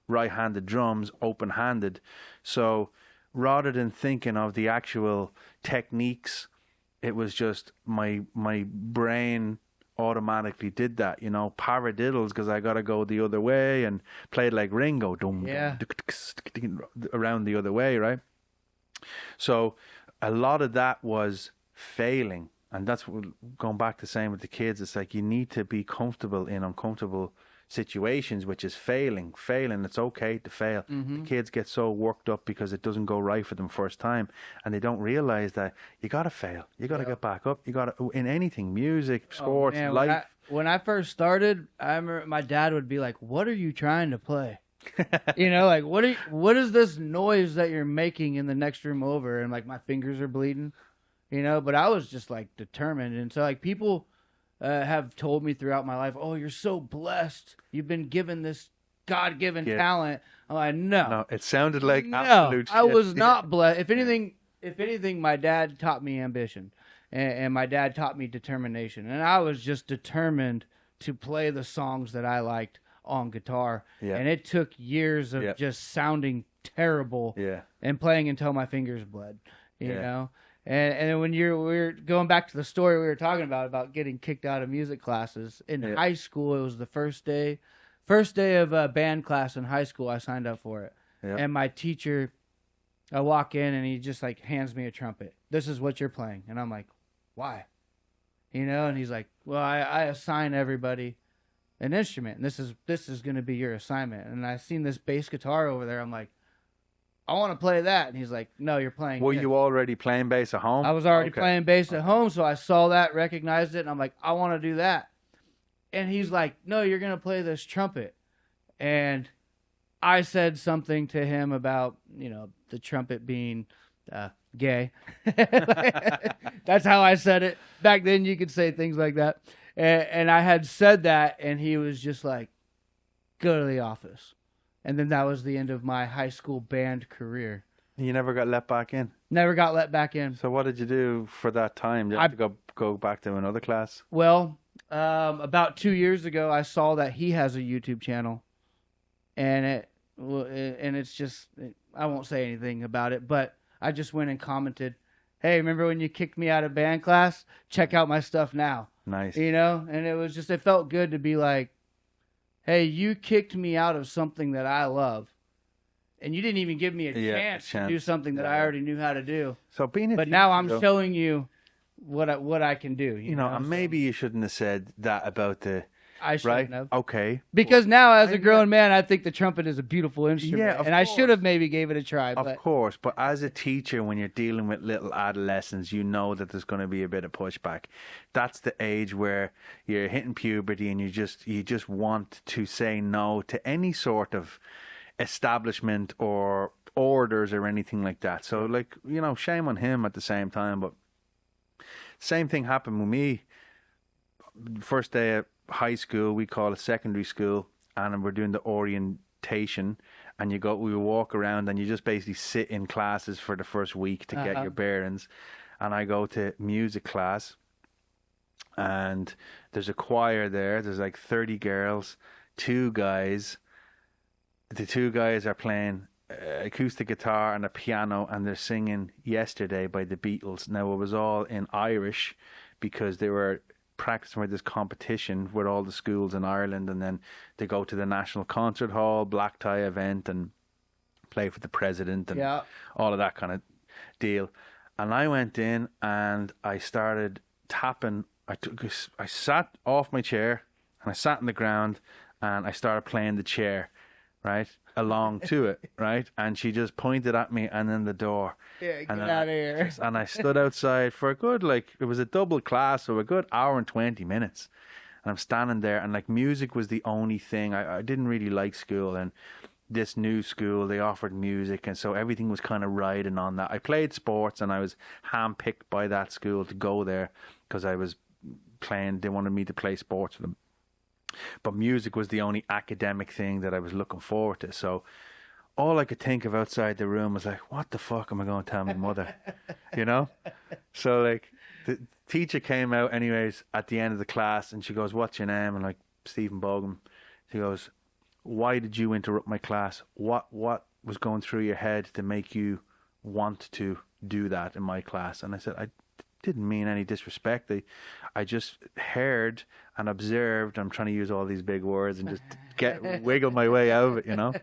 right-handed drums, open-handed. So rather than thinking of the actual techniques, it was just my brain automatically did that, paradiddles, because I got to go the other way, and played like Ringo, around the other way, right? So a lot of that was failing, and that's what, going back to saying with the kids, it's like you need to be comfortable in uncomfortable situations, which is failing. It's okay to fail. The kids get so worked up because it doesn't go right for them first time, and they don't realize that you gotta fail. You gotta get back up. You gotta, in anything, music, sports, life.
When I first started, I remember my dad would be like, "What are you trying to play?" Like, what is this noise that you're making in the next room over? And like, my fingers are bleeding, but I was just like determined. And so like, people have told me throughout my life, "Oh, you're so blessed. You've been given this God-given talent." I'm like, no.
It sounded like absolute shit.
I was not blessed. If anything, my dad taught me ambition, and my dad taught me determination, and I was just determined to play the songs that I liked on guitar. And it took years of just sounding terrible and playing until my fingers bled. You know. And when we're going back to the story we were talking about getting kicked out of music classes in high school, it was the first day of a band class in high school. I signed up for it, and my teacher I walk in and he just like hands me a trumpet. This is what you're playing. And I'm like, why? You know, and he's like, well, I assign everybody an instrument, and this is going to be your assignment. And I seen this bass guitar over there. I'm like, I want to play that. And he's like, no, you're playing.
Were
this.
you already playing bass at home?
I was already playing bass at home, so I saw that, recognized it, and I'm like, I want to do that. And he's like, no, you're going to play this trumpet. And I said something to him about, you know, the trumpet being gay. That's how I said it. Back then you could say things like that. And I had said that, and he was just like, go to the office. And then that was the end of my high school band career.
You never got let back in?
Never got let back in.
So what did you do for that time? Did you have to go back to another class?
Well, about 2 years ago, I saw that he has a YouTube channel. And it's just, I won't say anything about it, but I just went and commented, hey, remember when you kicked me out of band class? Check out my stuff now.
Nice.
You know, and it was just, it felt good to be like, hey, you kicked me out of something that I love, and you didn't even give me a chance to do something that I already knew how to do.
So but
now I'm showing you what I can do. You know,
and maybe you shouldn't have said that about the.
I shouldn't have.
Okay.
Because now, as a grown man, I think the trumpet is a beautiful instrument.
Yeah, of
and
course.
I should have maybe gave it a try.
Of course, but as a teacher, when you're dealing with little adolescents, you know that there's going to be a bit of pushback. That's the age where you're hitting puberty, and you just want to say no to any sort of establishment or orders or anything like that. So, like, you know, shame on him at the same time. But same thing happened with me. First day of high school, we call it secondary school, and we're doing the orientation, and we walk around and you just basically sit in classes for the first week to get your bearings. And I go to music class, and there's a choir there. There's like 30 girls, 2 guys. The 2 guys are playing acoustic guitar and a piano, and they're singing Yesterday by the Beatles. Now, it was all in Irish because they were practicing for this competition with all the schools in Ireland, and then they go to the National Concert Hall, black tie event, and play for the president and all of that kind of deal. And I went in and I started tapping. I sat off my chair and I sat on the ground and I started playing the chair, right, along to it, right? And she just pointed at me and then the door.
Yeah, get out of here.
And I stood outside for a good, like, it was a double class, so a good hour and 20 minutes. And I'm standing there, and like, music was the only thing. I didn't really like school, and this new school, they offered music, and so everything was kind of riding on that. I played sports, and I was handpicked by that school to go there because I was playing, they wanted me to play sports with them. But music was the only academic thing that I was looking forward to. So all I could think of outside the room was like, what the fuck am I going to tell my mother? You know? So like, the teacher came out anyways at the end of the class, and she goes, what's your name? And like, Stephen Bogan. She goes, why did you interrupt my class? What was going through your head to make you want to do that in my class? And I said, I didn't mean any disrespect. I just heard and observed. I'm trying to use all these big words and just wiggle my way out of it, you know?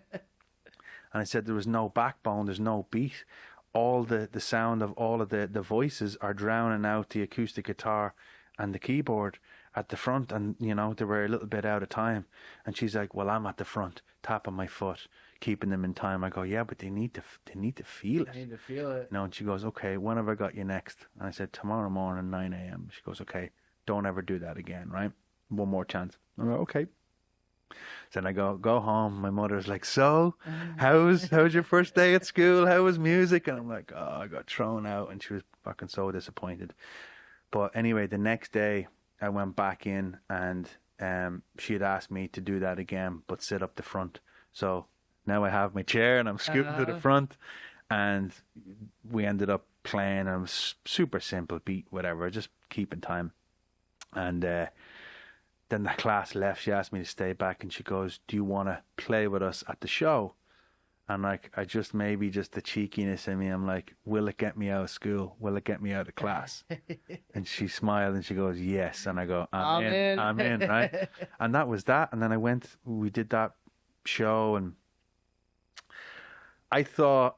And I said, there was no backbone, there's no beat. All the sound of all of the voices are drowning out the acoustic guitar and the keyboard at the front, and, you know, they were a little bit out of time. And she's like, well, I'm at the front, tapping my foot, keeping them in time. I go, yeah, but they need to feel it.
They need to feel it.
You know, and she goes, okay, when have I got you next? And I said, tomorrow morning, 9 a.m. She goes, okay, don't ever do that again, right? One more chance. I go, okay. So then I go home. My mother's like, so, how's your first day at school? How was music? And I'm like, oh, I got thrown out. And she was fucking so disappointed. But anyway, the next day I went back in, and she had asked me to do that again, but sit up the front. So now I have my chair and I'm scooting to the front, and we ended up playing, and it was super simple beat, whatever, just keeping time. And then the class left. She asked me to stay back, and she goes, do you want to play with us at the show? And like, maybe just the cheekiness in me, I'm like, will it get me out of school? Will it get me out of class? And she smiled and she goes, yes. And I go, I'm in, right? And that was that. And then we did that show, and I thought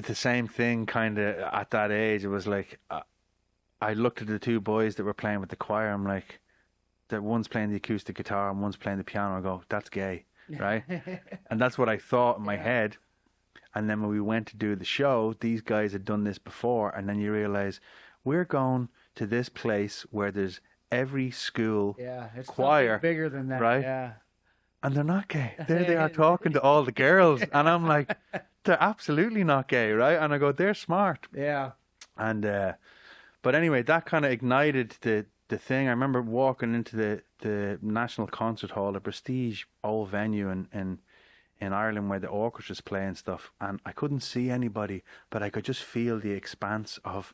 the same thing kind of at that age. It was like I looked at the two boys that were playing with the choir. I'm like, that one's playing the acoustic guitar and one's playing the piano. I go, that's gay, right? And that's what I thought in my head. And then when we went to do the show, these guys had done this before. And then you realize we're going to this place where there's every school
it's
choir
bigger than that,
right?
Yeah.
And they're not gay. There they are talking to all the girls. And I'm like, they're absolutely not gay, right? And I go, they're smart.
Yeah.
And, but anyway, that kind of ignited the thing. I remember walking into the National Concert Hall, a prestige old venue in Ireland where the orchestra's playing stuff. And I couldn't see anybody, but I could just feel the expanse of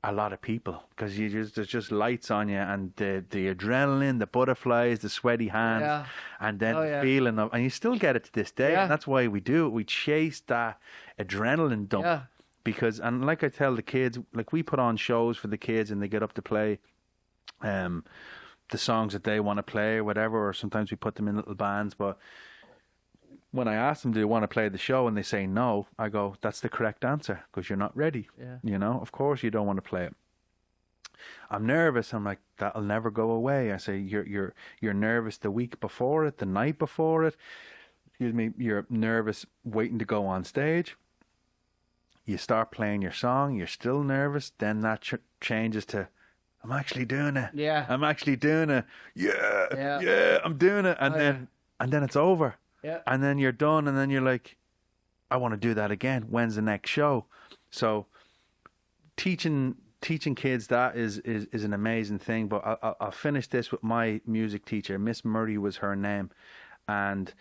a lot of people, because there's just lights on you, and the adrenaline, the butterflies, the sweaty hands, and then the feeling of, and you still get it to this day. And that's why we do it. We chase that adrenaline dump, because, and like I tell the kids, like we put on shows for the kids, and they get up to play the songs that they want to play or whatever, or sometimes we put them in little bands. But when I ask them, do they want to play the show, and they say no, I go, that's the correct answer, because you're not ready. You know, of course you don't want to play it. I'm nervous. I'm like, that'll never go away. I say, you're nervous the week before it, the night before it. Excuse me. You're nervous waiting to go on stage. You start playing your song. You're still nervous. Then that changes to, I'm actually doing it. I'm actually doing it. Yeah, I'm doing it. And then it's over. And then you're done, and then you're like, I want to do that again. When's the next show? So teaching kids that is an amazing thing. But I'll finish this with my music teacher. Miss Murray was her name. And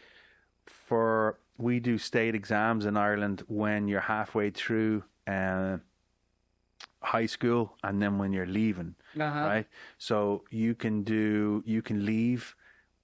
we do state exams in Ireland when you're halfway through high school, and then when you're leaving, right? So you can leave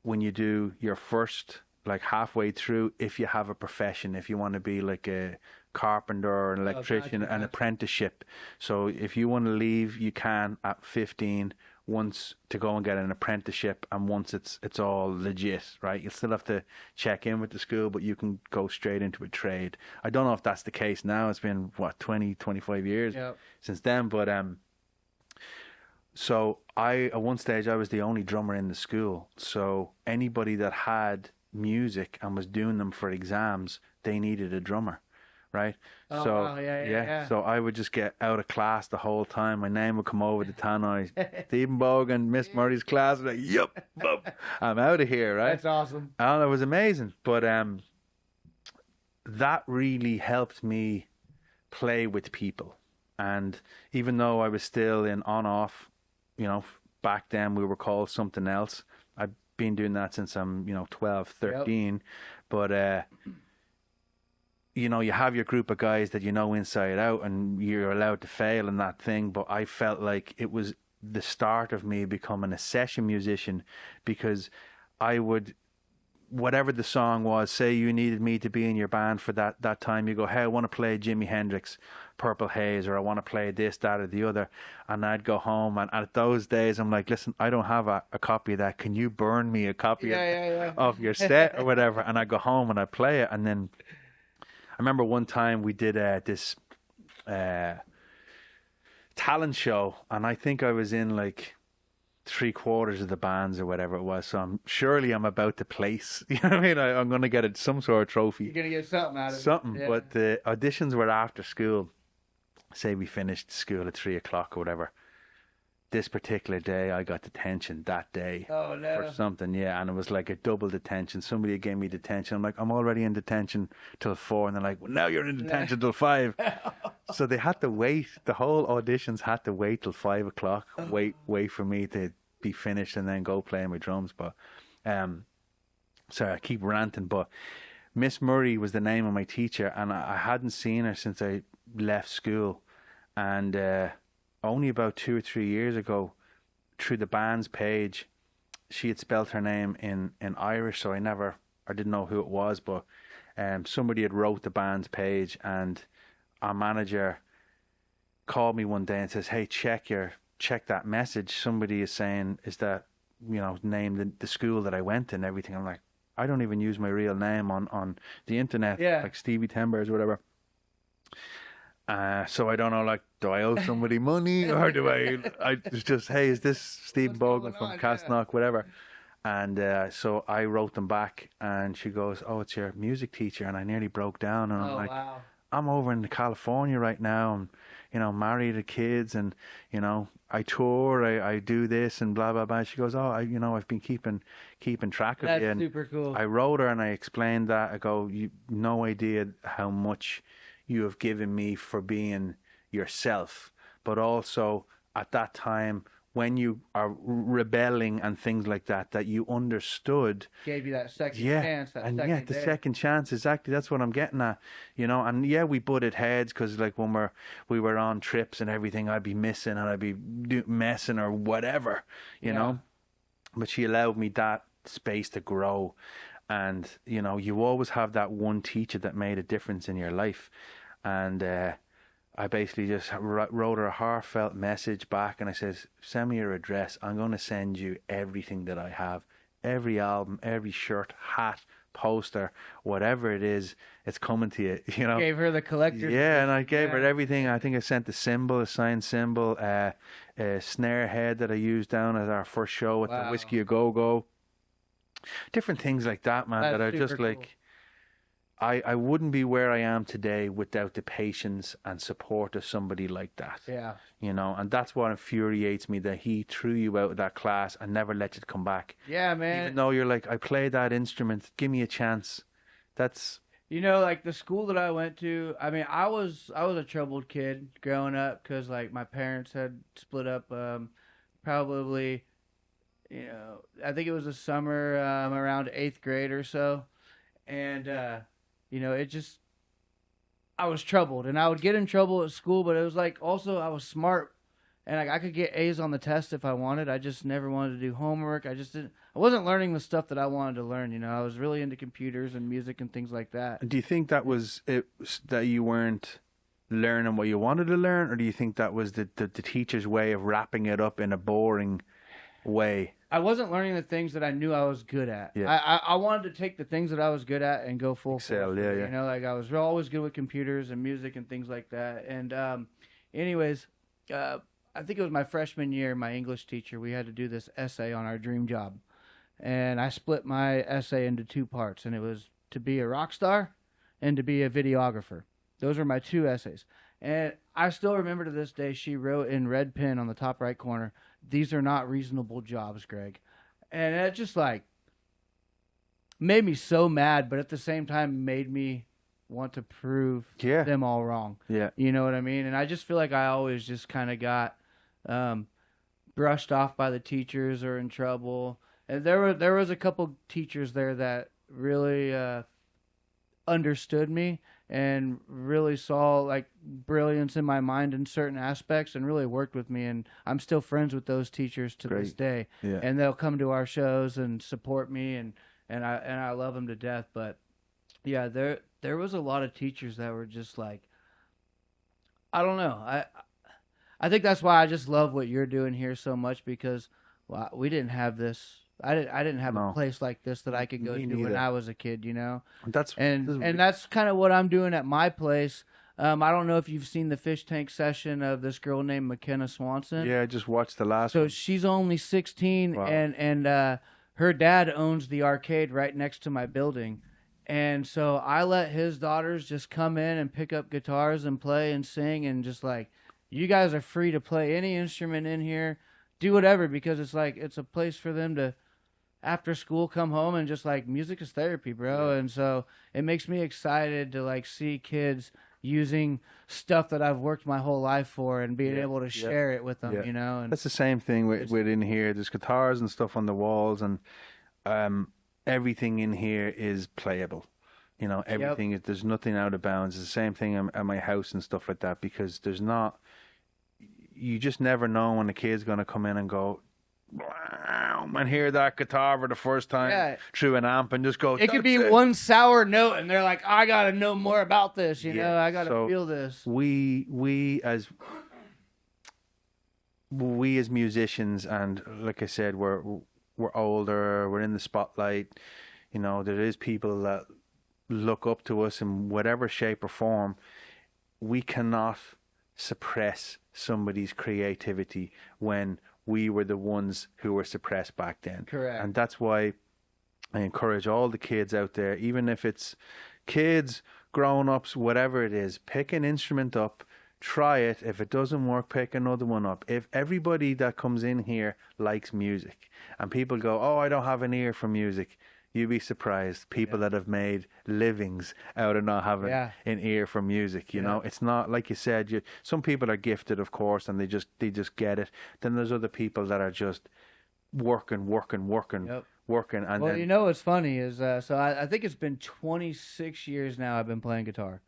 when you do your first, like halfway through, if you have a profession, if you want to be like a carpenter or an electrician, an apprenticeship. So if you want to leave, you can at 15, once to go and get an apprenticeship, and once it's all legit, right? You'll still have to check in with the school, but you can go straight into a trade. I don't know if that's the case now. It's been 25 years since then, but so at one stage I was the only drummer in the school. So anybody that had music and was doing them for exams, they needed a drummer, right? So I would just get out of class the whole time. My name would come over the tannoy, Stephen Bogan, Miss Murray's class. Like, yup, I'm out of here, right?
That's awesome.
And it was amazing. But that really helped me play with people. And even though I was still in on-off, you know, back then we were called something else. I've been doing that since I'm 12, 13. But you know, you have your group of guys that you know inside out, and you're allowed to fail in that thing. But I felt like it was the start of me becoming a session musician, because I would, whatever the song was, say you needed me to be in your band for that time, you go, hey, I want to play Jimi Hendrix Purple Haze, or I want to play this, that, or the other. And I'd go home, and at those days I'm like, listen, I don't have a copy of that. Can you burn me a copy of your set or whatever? And I go home and I play it. And then I remember one time we did this talent show, and I think I was in like 3/4 of the bands or whatever it was. So I'm about to place. You know what I mean? I'm going to get some sort of trophy.
You're going to get something out of it.
Something. Yeah. But the auditions were after school. Say we finished school at 3:00 or whatever. This particular day, I got detention that day for something. Yeah, and it was like a double detention. Somebody gave me detention. I'm like, I'm already in detention till 4, and they're like, well, now you're in detention till 5. So they had to wait. The whole auditions had to wait till 5:00. Wait for me to be finished and then go play my drums. But sorry, I keep ranting. But Miss Murray was the name of my teacher, and I hadn't seen her since I left school, and only about 2 or 3 years ago, through the band's page, she had spelt her name in Irish, so I didn't know who it was, but somebody had wrote the band's page, and our manager called me one day and says, hey, check that message. Somebody is saying, is that, name the school that I went to and everything. I'm like, I don't even use my real name on the internet, like Stevie Timbers or whatever. So I don't know, like, do I owe somebody money or do it's just, hey, is this Steve
What's
Bogan
going
from
on? Yeah.
Castnock, whatever. And so I wrote them back, and she goes, "Oh, it's your music teacher." And I nearly broke down, and I'm
Oh
like,
wow.
"I'm over in California right now, and married to kids, and I tour, I do this, and blah blah blah." She goes, "Oh, I've been keeping track of
That's
you." And
super cool.
I wrote her, and I explained that. I go, "You no idea how much you have given me for being yourself, but also at that time." When you are rebelling and things like that, that you understood,
Gave you that second
yeah,
chance, that
and
second
the
day.
second chance, exactly. That's what I'm getting at, And yeah, we butted heads because, like, when we were on trips and everything, I'd be missing and I'd be messing or whatever, you
Yeah.
know. But she allowed me that space to grow, and you always have that one teacher that made a difference in your life, and I basically just wrote her a heartfelt message back, and I says, "Send me your address. I'm going to send you everything that I have, every album, every shirt, hat, poster, whatever it is. It's coming to you."
Gave her the collector's
Yeah, and I
edition,
gave her
yeah.
everything. I think I sent a signed symbol, a snare head that I used down at our first show at the
Wow.
Whiskey A Go Go. Different things like that, man.
That's
That are
super
just
cool.
like. I wouldn't be where I am today without the patience and support of somebody like that.
Yeah.
And that's what infuriates me, that he threw you out of that class and never let you come back.
Yeah, man.
Even though you're like, I played that instrument, give me a chance. That's
Like the school that I went to, I mean, I was a troubled kid growing up because like my parents had split up. Probably, I think it was the summer around 8th grade or so, and it just I was troubled, and I would get in trouble at school, but it was like also I was smart, and like I could get A's on the test if I wanted. I just never wanted to do homework. I just didn't. I wasn't learning the stuff that I wanted to learn. I was really into computers and music and things like that.
Do you think that was it, that you weren't learning what you wanted to learn, or do you think that was the teacher's way of wrapping it up in a boring way?
I wasn't learning the things that I knew I was good at.
Yeah.
I wanted to take the things that I was good at and go full
Excel,
force.
yeah.
Like I was always good with computers and music and things like that. And anyways, I think it was my freshman year, my English teacher, we had to do this essay on our dream job. And I split my essay into 2 parts, and it was to be a rock star and to be a videographer. Those were my 2 essays. And I still remember to this day, she wrote in red pen on the top right corner, "These are not reasonable jobs, Greg." And it just like made me so mad, but at the same time made me want to prove them all wrong.
Yeah.
You know what I mean? And I just feel like I always just kind of got brushed off by the teachers or in trouble. And there was a couple teachers there that really understood me and really saw like brilliance in my mind in certain aspects and really worked with me, and I'm still friends with those teachers to this day.
Yeah.
And they'll come to our shows and support me, and I love them to death. But yeah, there was a lot of teachers that were just like, I don't know. I think that's why I just love what you're doing here so much, because we didn't have this. I didn't have a place like this that I could go to when I was a kid,
That's
kind of what I'm doing at my place. I don't know if you've seen the fish tank session of this girl named McKenna Swanson.
Yeah, I just watched the last
So
one.
she's only 16,
Wow.
and her dad owns the arcade right next to my building. And so I let his daughters just come in and pick up guitars and play and sing, and just like, you guys are free to play any instrument in here, do whatever, because it's like, it's a place for them to, after school, come home and just like, music is therapy, bro. Yeah. And so it makes me excited to like see kids using stuff that I've worked my whole life for and being able to share it with them, And
that's the same thing with in here. There's guitars and stuff on the walls, and everything in here is playable. Everything. There's nothing out of bounds. It's the same thing at my house and stuff like that, because there's not. You just never know when a kid's going to come in and go, wow, and hear that guitar for the first time through an amp and just go.
It could be one sour note, and they're like, I got to know more about this. I got to feel this.
We as musicians, and like I said, we're older. We're in the spotlight. There is people that look up to us in whatever shape or form. we cannot suppress somebody's creativity when we were the ones who were suppressed back then.
Correct.
And that's why I encourage all the kids out there, even if it's kids, grown-ups, whatever it is, pick an instrument up, try it. If it doesn't work, pick another one up. If everybody that comes in here likes music and people go, oh, I don't have an ear for music, you'd be surprised. People that have made livings out of not having an ear for music, you know. It's not like you said, some people are gifted, of course, and they just get it. Then there's other people that are just working. And
well,
then,
you know what's funny is, so I think it's been 26 years now I've been playing guitar.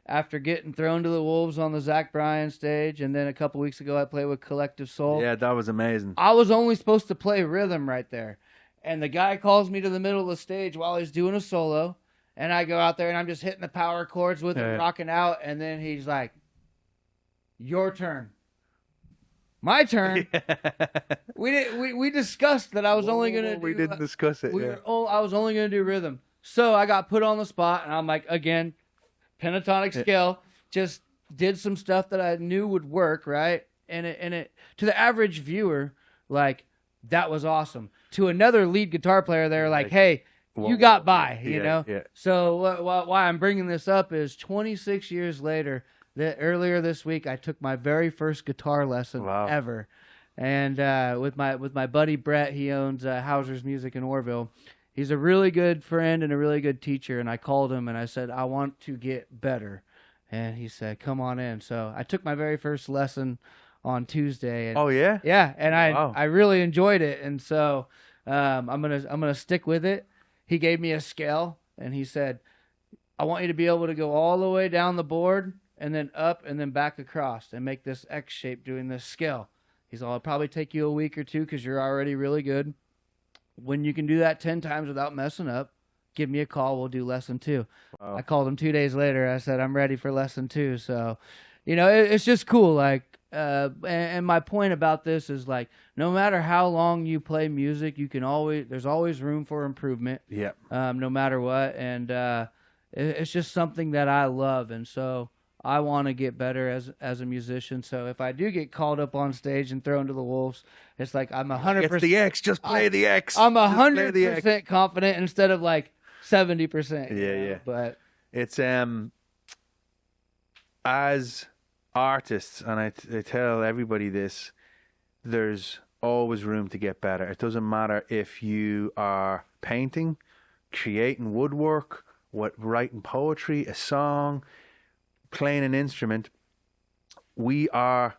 After getting thrown to the wolves on the Zach Bryan stage, and then a couple weeks ago I played with Collective Soul.
Yeah, that was amazing.
I was only supposed to play rhythm right there. And the guy calls me to the middle of the stage while he's doing a solo. And I go out there and I'm just hitting the power chords with him, rocking out. And then he's like, your turn. My turn. We discussed that I was only going to do...
We didn't discuss it,
I was only going to do rhythm. So I got put on the spot and I'm like, again, pentatonic scale. Just did some stuff that I knew would work, right? And it to the average viewer, like, that was awesome. To another lead guitar player, they're like, hey, you got by, you know? Yeah. So why I'm bringing this up is 26 years later, earlier this week, I took my very first guitar lesson ever. And with my buddy Brett, he owns Hauser's Music in Orville. He's a really good friend and a really good teacher. And I called him and I said, I want to get better. And he said, come on in. So I took my very first lesson on Tuesday. And, yeah, and I really enjoyed it, and so I'm gonna stick with it. He gave me a scale, and he said, I want you to be able to go all the way down the board, and then up, and then back across, and make this X shape doing this scale. He's all, it'll probably take you a week or two because you're already really good. When you can do that 10 times without messing up, give me a call. We'll do lesson 2. Wow. I called him 2 days later. I said, I'm ready for lesson 2. So, you know, it's just cool, like. And my point about this is, like, no matter how long you play music, there's always room for improvement. Yeah. No matter what, and it's just something that I love, and so I want to get better as a musician. So if I do get called up on stage and thrown to the wolves, it's like I'm 100%.
It's the X. Just play the X.
I'm 100% confident instead of like 70%.
Yeah.
But
it's as artists, and I tell everybody this, there's always room to get better. It doesn't matter if you are painting, creating woodwork, writing poetry, a song, playing an instrument. We are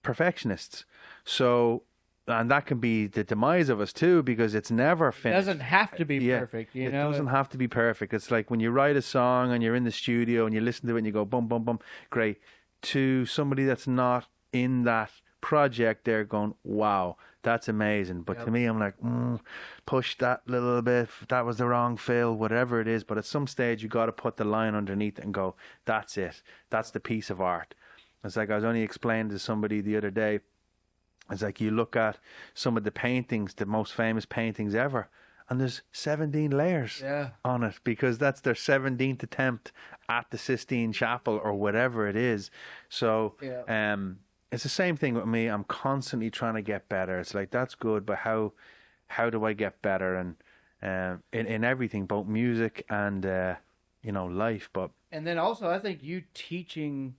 perfectionists. So, and that can be the demise of us too, because it's never finished.
It doesn't have to be perfect, you know?
It doesn't have to be perfect. It's like when you write a song and you're in the studio and you listen to it and you go, bum, bum, bum, great. To somebody that's not in that project, they're going, wow, that's amazing. But to me, I'm like, push that little bit. That was the wrong fill, whatever it is. But at some stage, you got to put the line underneath it and go, that's it. That's the piece of art. It's like I was only explaining to somebody the other day. It's like you look at some of the paintings, the most famous paintings ever, and there's 17 layers on it because that's their 17th attempt at the Sistine Chapel or whatever it is. So it's the same thing with me. I'm constantly trying to get better. It's like, that's good, but how do I get better? And in everything, both music and life.
And then also, I think you teaching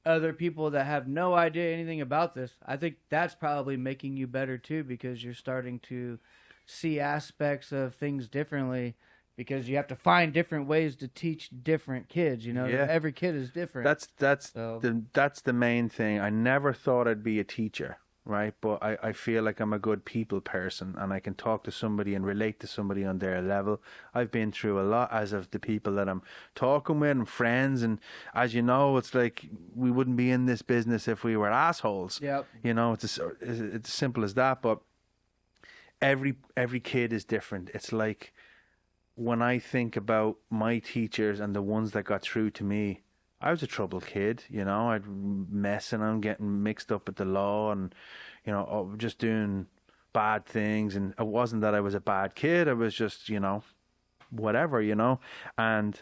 other people that have no idea anything about this, I think that's probably making you better too, because you're starting to see aspects of things differently, because you have to find different ways to teach different kids. You know, every kid is different.
That's the main thing. I never thought I'd be a teacher, right? But I feel like I'm a good people person, and I can talk to somebody and relate to somebody on their level. I've been through a lot as of the people that I'm talking with and friends, and as you know, it's like we wouldn't be in this business if we were assholes. Yep. You know, it's as simple as that. But every kid is different. It's like, when I think about my teachers and the ones that got through to me, I was a troubled kid, you know. I'd messing and getting mixed up with the law and, you know, just doing bad things. And it wasn't that I was a bad kid. I was just, you know, whatever, you know. And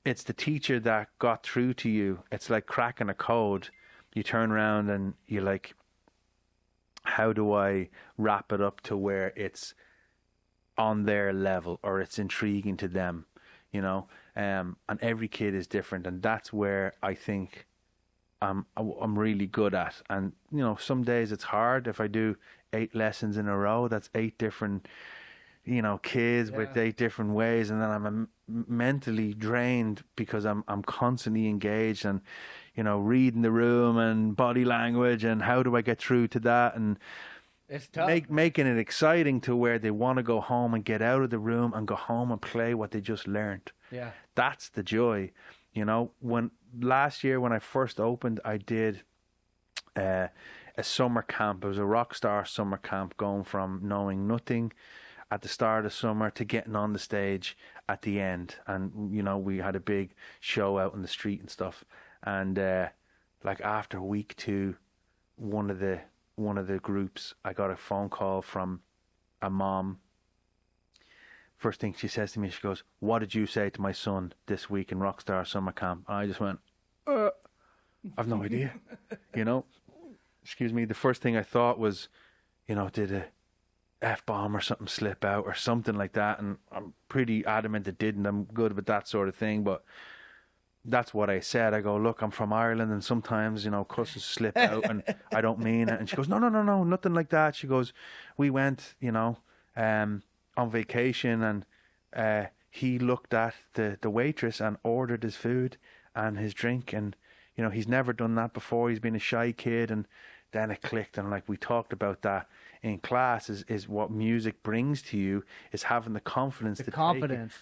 it's the teacher that got through to you. It's like cracking a code. You turn around and you're like, how do I wrap it up to where it's on their level or it's intriguing to them, you know? And every kid is different, and that's where I think I'm really good at. And you know, some days it's hard. If I do 8 lessons in a row, that's 8 different, you know, kids with 8 different ways, and then I'm mentally drained because I'm constantly engaged and, you know, reading the room and body language and how do I get through to that, and
It's tough.
making it exciting to where they want to go home and get out of the room and go home and play what they just learned.
Yeah.
That's the joy. You know, when last year when I first opened, I did a summer camp. It was a rock star summer camp, going from knowing nothing at the start of summer to getting on the stage at the end. And you know, we had a big show out in the street and stuff. And like after week 2, one of the groups, I got a phone call from a mom. First thing she says to me, she goes, "What did you say to my son this week in Rockstar Summer Camp?" And I just went, I've no idea. You know, excuse me. The first thing I thought was, you know, did a F-bomb or something slip out or something like that? And I'm pretty adamant it didn't. I'm good with that sort of thing, but that's what I said. I go, look, I'm from Ireland, and sometimes, you know, cusses slip out and I don't mean it. And she goes, no, nothing like that. She goes, we went, you know, on vacation, and he looked at the waitress and ordered his food and his drink, and you know, he's never done that before. He's been a shy kid, and then it clicked. And like we talked about that in class, is what music brings to you, is having the confidence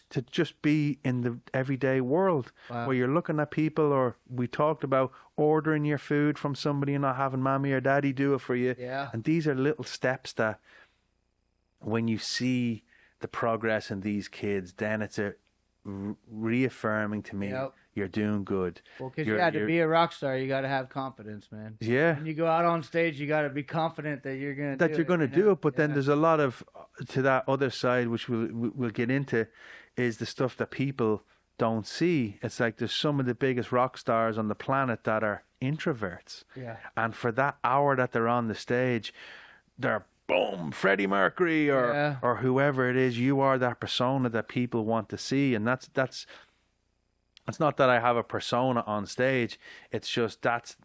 to just be in the everyday world. Wow. Where you're looking at people, or we talked about ordering your food from somebody and not having mommy or daddy do it for you.
Yeah.
And these are little steps that when you see the progress in these kids, then it's a reaffirming to me.
Yep.
You're doing good.
Well, because to be a rock star, you got to have confidence, man.
Yeah.
When you go out on stage, you got to be confident that you're gonna
do it. But then there's a lot of to that other side, which we'll get into, is the stuff that people don't see. It's like there's some of the biggest rock stars on the planet that are introverts.
Yeah.
And for that hour that they're on the stage, they're boom, Freddie Mercury or whoever it is. You are that persona that people want to see, and that's. It's not that I have a persona on stage. It's just that's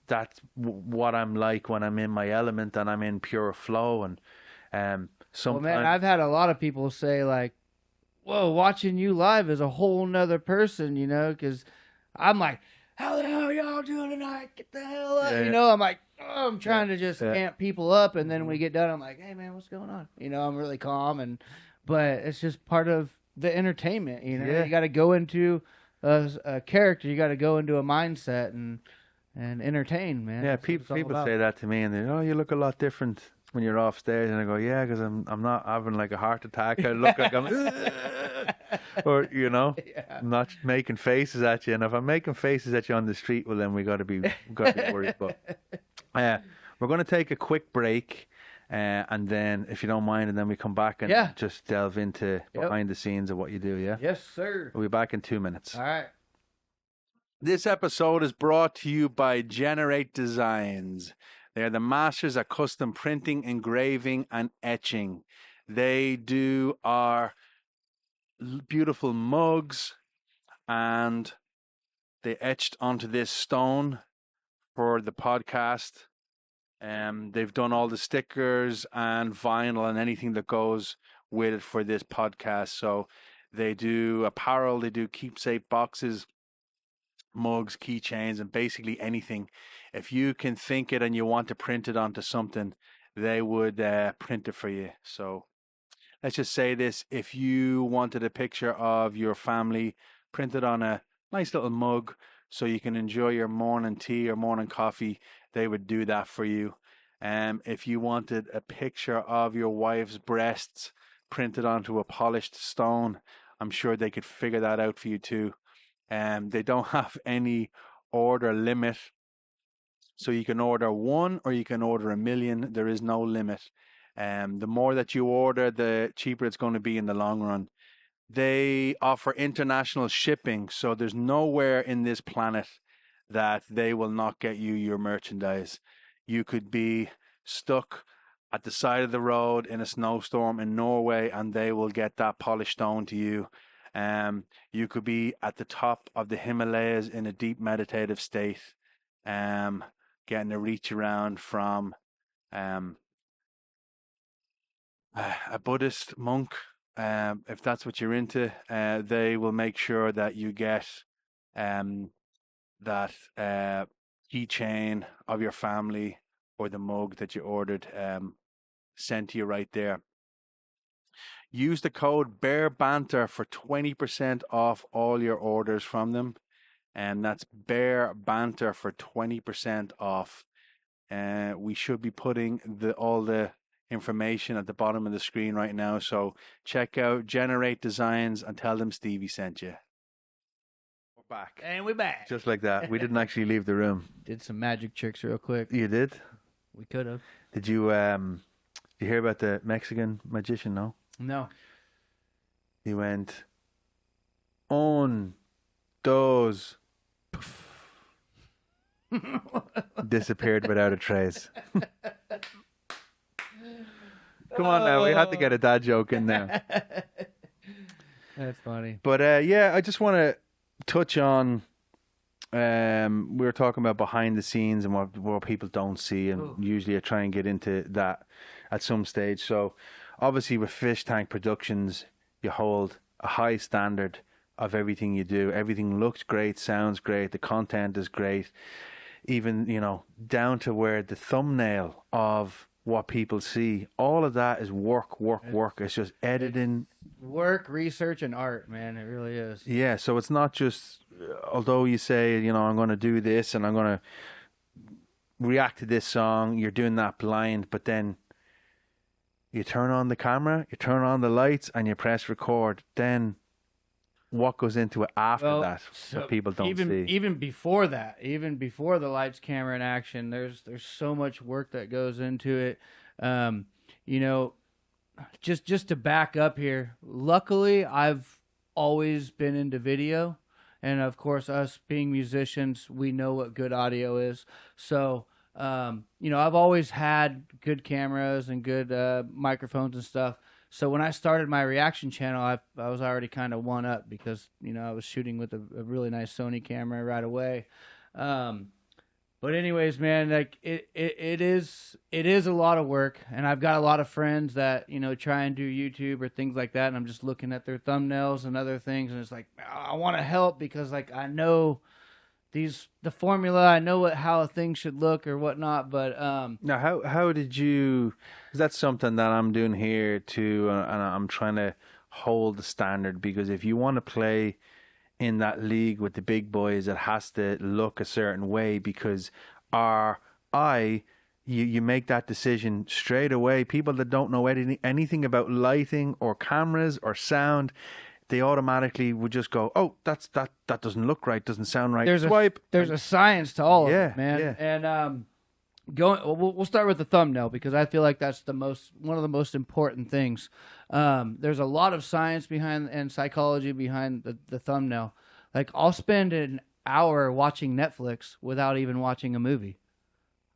what I'm like when I'm in my element and I'm in pure flow. And sometimes,
well, man, I've had a lot of people say like, "Whoa, watching you live is a whole nother person," you know, because I'm like, "How the hell are y'all doing tonight? Get the hell up!" You know, I'm like, oh, I'm trying to just amp people up, and then we get done, I'm like, "Hey, man, what's going on?" You know, I'm really calm, but it's just part of the entertainment. You know, you got to go into a character, you got to go into a mindset and entertain, man.
Yeah, people say that to me, and they, "Oh, you look a lot different when you're off stage," and I go, "Yeah, because I'm not having like a heart attack. I look like I'm," or you know, I'm not making faces at you. And if I'm making faces at you on the street, well, then we got to be worried. But we're going to take a quick break. And then, if you don't mind, and then we come back and just delve into behind the scenes of what you do, yeah?
Yes, sir.
We'll be back in 2 minutes.
All right.
This episode is brought to you by Generate Designs. They are the masters at custom printing, engraving, and etching. They do our beautiful mugs, and they etched onto this stone for the podcast. They've done all the stickers and vinyl and anything that goes with it for this podcast. So they do apparel, they do keepsake boxes, mugs, keychains, and basically anything. If you can think it and you want to print it onto something, they would print it for you. So let's just say this: if you wanted a picture of your family printed on a nice little mug so you can enjoy your morning tea or morning coffee, they would do that for you. If you wanted a picture of your wife's breasts printed onto a polished stone, I'm sure they could figure that out for you too. They don't have any order limit, so you can order one or you can order 1,000,000. There is no limit. The more that you order, the cheaper it's going to be in the long run. They offer international shipping, so there's nowhere in this planet that they will not get you your merchandise. You could be stuck at the side of the road in a snowstorm in Norway, and they will get that polished stone to you. You could be at the top of the Himalayas in a deep meditative state, getting a reach around from um, a Buddhist monk, if that's what you're into. They will make sure that you get um, that keychain of your family or the mug that you ordered sent to you right there. Use the code BEARBANTER for 20% off all your orders from them. And that's BEARBANTER for 20% off. We should be putting all the information at the bottom of the screen right now. So check out Generate Designs and tell them Stevie sent you. We're back.
And we're back.
Just like that. We didn't actually leave the room.
Did some magic tricks real quick.
You did?
We could have.
Did you hear about the Mexican magician? No?
No.
He went, un, dos, disappeared without a trace. Come on now, we had to get a dad joke in there.
That's funny.
But yeah, I just want to touch on, we were talking about behind the scenes and what people don't see, and usually I try and get into that at some stage. So obviously with Fischtank Productions, you hold a high standard of everything you do. Everything looks great, sounds great, the content is great. Even, down to where the thumbnail of what people see, all of that is work. It's just editing.
Work, research, and art, man. It really is.
Yeah, so it's not just, although you say, I'm going to do this and I'm going to react to this song, you're doing that blind, but then you turn on the camera, you turn on the lights, and you press record. Then what goes into it after that, what people don't see?
Even before that, even before the lights, camera, and action, there's so much work that goes into it. Just to back up here, luckily, I've always been into video. And, of course, us being musicians, we know what good audio is. So, I've always had good cameras and good microphones and stuff. So when I started my reaction channel, I was already kind of one up because, I was shooting with a really nice Sony camera right away. But anyways, man, like it is a lot of work, and I've got a lot of friends that, try and do YouTube or things like that, and I'm just looking at their thumbnails and other things, and it's like, I want to help because like I know the formula, I know how things should look or whatnot, but
now how did you? Because that's something that I'm doing here too, and I'm trying to hold the standard, because if you want to play in that league with the big boys, it has to look a certain way, because you make that decision straight away. People that don't know anything about lighting or cameras or sound, they automatically would just go, oh, that doesn't look right, doesn't sound right.
There's a science to all of it, man.
Yeah.
And we'll start with the thumbnail, because I feel like that's one of the most important things. There's a lot of science behind and psychology behind the thumbnail. Like, I'll spend an hour watching Netflix without even watching a movie.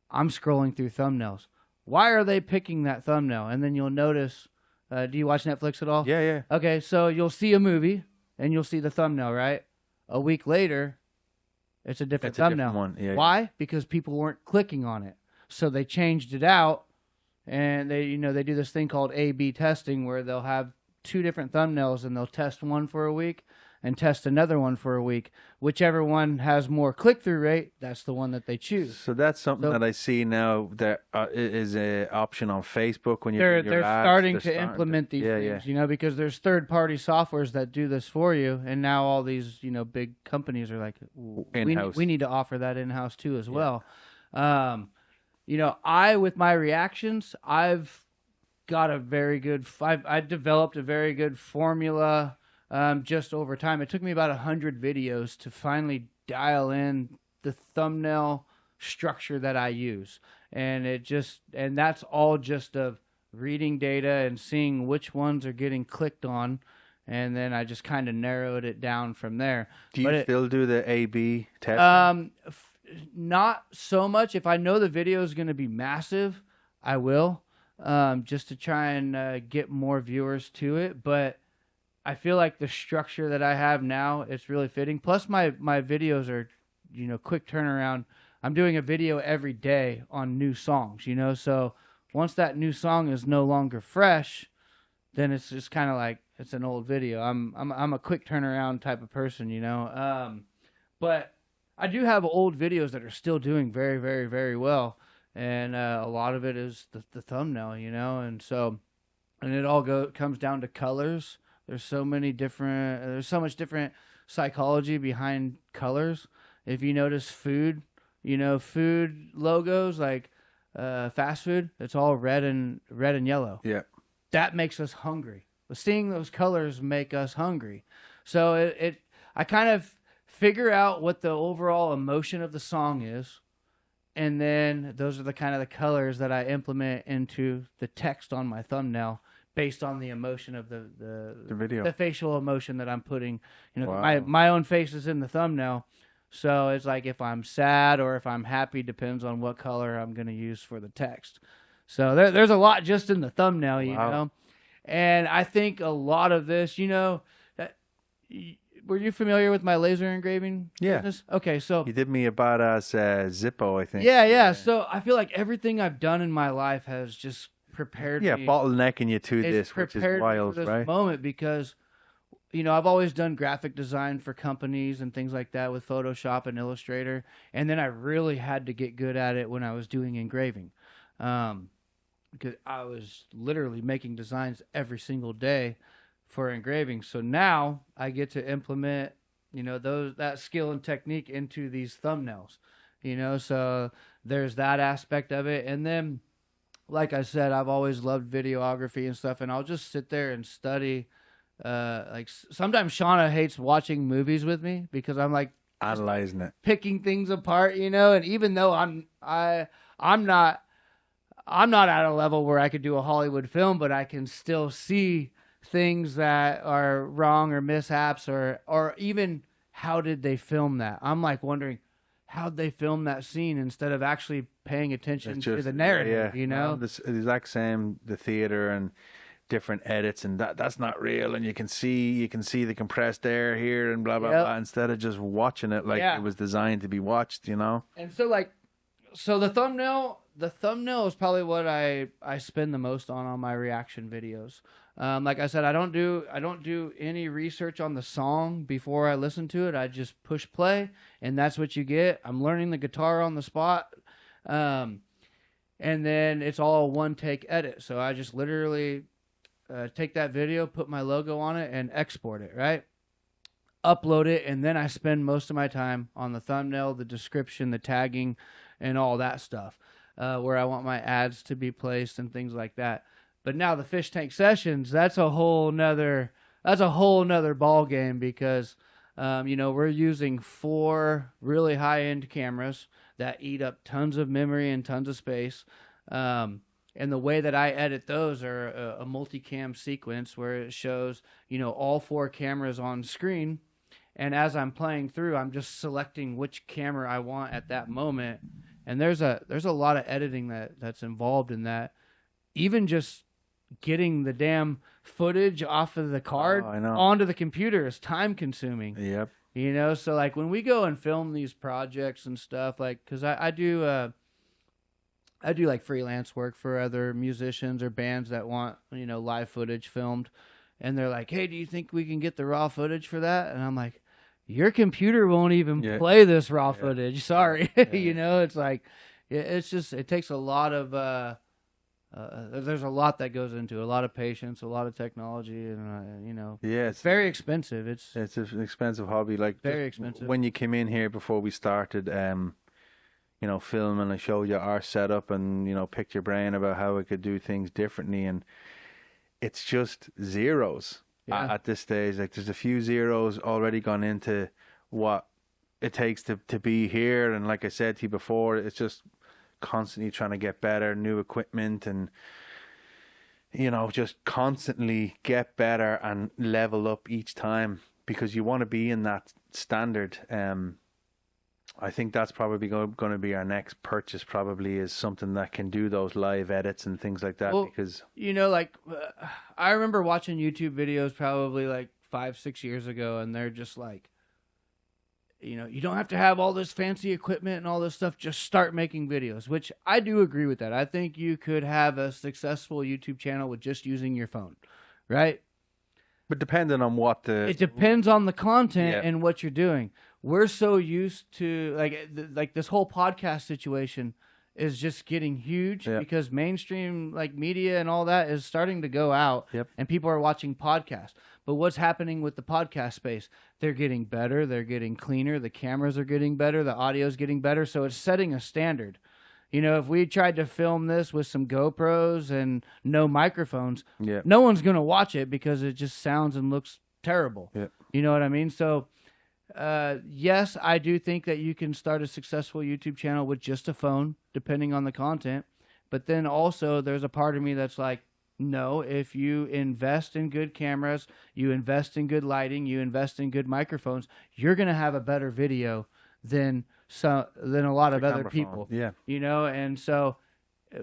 I'm scrolling through thumbnails. Why are they picking that thumbnail? And then you'll notice. Do you watch Netflix at all?
Yeah.
Okay, so you'll see a movie and you'll see the thumbnail, right? A week later, it's a different thumbnail.
A different one. Yeah.
Why? Because people weren't clicking on it. So they changed it out, and they do this thing called A/B testing, where they'll have two different thumbnails and they'll test one for a week and test another one for a week. Whichever one has more click-through rate, that's the one that they choose.
So that's something that I see now that is an option on Facebook when you're
they're starting to implement these things, because there's third-party softwares that do this for you, and now all these big companies are like, we need to offer that in-house too as well. With my reactions, I've got I developed a very good formula. Just over time. It took me about 100 videos to finally dial in the thumbnail structure that I use. And that's all just of reading data and seeing which ones are getting clicked on and then I just kind of narrowed it down from there.
Do you still do the A/B test?
Not so much. If I know the video is going to be massive, I will, just to try and get more viewers to it. But I feel like the structure that I have now, it's really fitting. Plus, my videos are, quick turnaround. I'm doing a video every day on new songs, So once that new song is no longer fresh, then it's just kind of like it's an old video. I'm a quick turnaround type of person, But I do have old videos that are still doing very, very, very well, and a lot of it is the thumbnail, and so, and it all comes down to colors. There's so much different psychology behind colors. If you notice food logos like fast food, it's all red and yellow.
Yeah,
that makes us hungry. Seeing those colors make us hungry. So I kind of figure out what the overall emotion of the song is, and then those are the kind of the colors that I implement into the text on my thumbnail based on the emotion of the
video,
the facial emotion that I'm putting.
Wow.
My own face is in the thumbnail, so it's like if I'm sad or if I'm happy depends on what color I'm going to use for the text. So there's a lot just in the thumbnail,
Wow.
And I think a lot of this, were you familiar with my laser engraving business? Okay, so
you did me a badass Zippo, I think.
Yeah. So I feel like everything I've done in my life has just prepared me.
Bottlenecking you to this, which is wild,
for this
right?
moment because, I've always done graphic design for companies and things like that with Photoshop and Illustrator, and then I really had to get good at it when I was doing engraving. Because I was literally making designs every single day for engraving. So now I get to implement, that skill and technique into these thumbnails, so there's that aspect of it. And then, like I said, I've always loved videography and stuff, and I'll just sit there and study. Like sometimes Shauna hates watching movies with me because I'm like
analyzing it,
picking things apart, and even though I'm not at a level where I could do a Hollywood film, but I can still see things that are wrong or mishaps or even how did they film that? I'm like wondering how'd they film that scene instead of actually paying attention to the narrative,
The exact same, the theater and different edits and that's not real, and you can see the compressed air here and blah blah blah instead of just watching it like it was designed to be watched, And
so the thumbnail is probably what I spend the most on my reaction videos. Like I said, I don't do any research on the song before I listen to it. I just push play, and that's what you get. I'm learning the guitar on the spot, and then it's all one take edit. So I just literally take that video, put my logo on it, and export it. Right, upload it, and then I spend most of my time on the thumbnail, the description, the tagging, and all that stuff. Where I want my ads to be placed and things like that. But now the Fish Tank Sessions, that's a whole nother ball game because, we're using 4 really high-end cameras that eat up tons of memory and tons of space. And the way that I edit those are a multicam sequence where it shows, all 4 cameras on screen. And as I'm playing through, I'm just selecting which camera I want at that moment. And there's a lot of editing that's involved in that. Even just getting the damn footage off of the card onto the computer is time consuming.
Yep.
So like when we go and film these projects and stuff, like, cause I do like freelance work for other musicians or bands that want, live footage filmed. And they're like, hey, do you think we can get the raw footage for that? And I'm like, your computer won't even play this raw footage. Sorry. It's like, it takes a lot of, there's a lot that goes into it, a lot of patience, a lot of technology, and, it's very expensive. It's
an expensive hobby. Like
very expensive.
When you came in here before we started, filming, I showed you our setup and, picked your brain about how we could do things differently. And it's just zeros. At this stage. Like there's a few zeros already gone into what it takes to be here, and like I said to you before, it's just constantly trying to get better, new equipment, and just constantly get better and level up each time, because you want to be in that standard. I think that's probably going to be our next purchase, probably, is something that can do those live edits and things like that.
Well,
because
I remember watching YouTube videos probably like 5-6 years ago, and they're just like, you don't have to have all this fancy equipment and all this stuff. Just start making videos, which I do agree with that. I think you could have a successful YouTube channel with just using your phone, right?
But depending on
it depends on the content
Yeah.
and what you're doing. We're so used to like this whole podcast situation is just getting huge because mainstream media and all that is starting to go out, and people are watching podcasts. But what's happening with the podcast space? They're getting better, they're getting cleaner, the cameras are getting better, the audio's getting better, so it's setting a standard. If we tried to film this with some GoPros and no microphones, no one's going to watch it because it just sounds and looks terrible. You know what I mean? So yes, I do think that you can start a successful YouTube channel with just a phone, depending on the content. But then also there's a part of me that's like, no, if you invest in good cameras, you invest in good lighting, you invest in good microphones, you're going to have a better video than a lot of other people. And so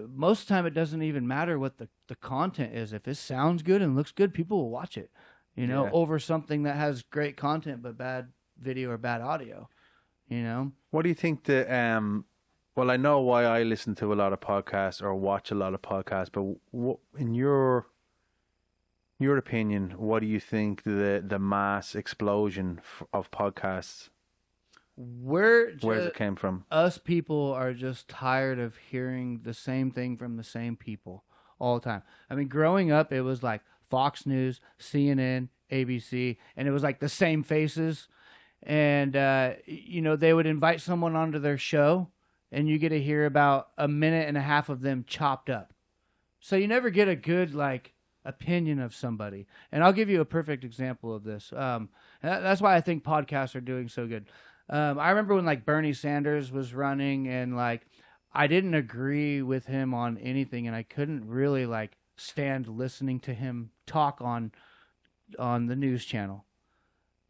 most of the time it doesn't even matter what the content is. If it sounds good and looks good, people will watch it, over something that has great content but bad video or bad audio.
What do you think well, I know why I listen to a lot of podcasts or watch a lot of podcasts, but what, in your opinion, what do you think the mass explosion of podcasts, where it came from?
Us people are just tired of hearing the same thing from the same people all the time. I mean, growing up, it was like Fox News, CNN, ABC, and it was like the same faces. And, they would invite someone onto their show, and you get to hear about a minute and a half of them chopped up. So you never get a good, opinion of somebody. And I'll give you a perfect example of this. That's why I think podcasts are doing so good. I remember when, Bernie Sanders was running, and, I didn't agree with him on anything, and I couldn't really, stand listening to him talk on the news channel.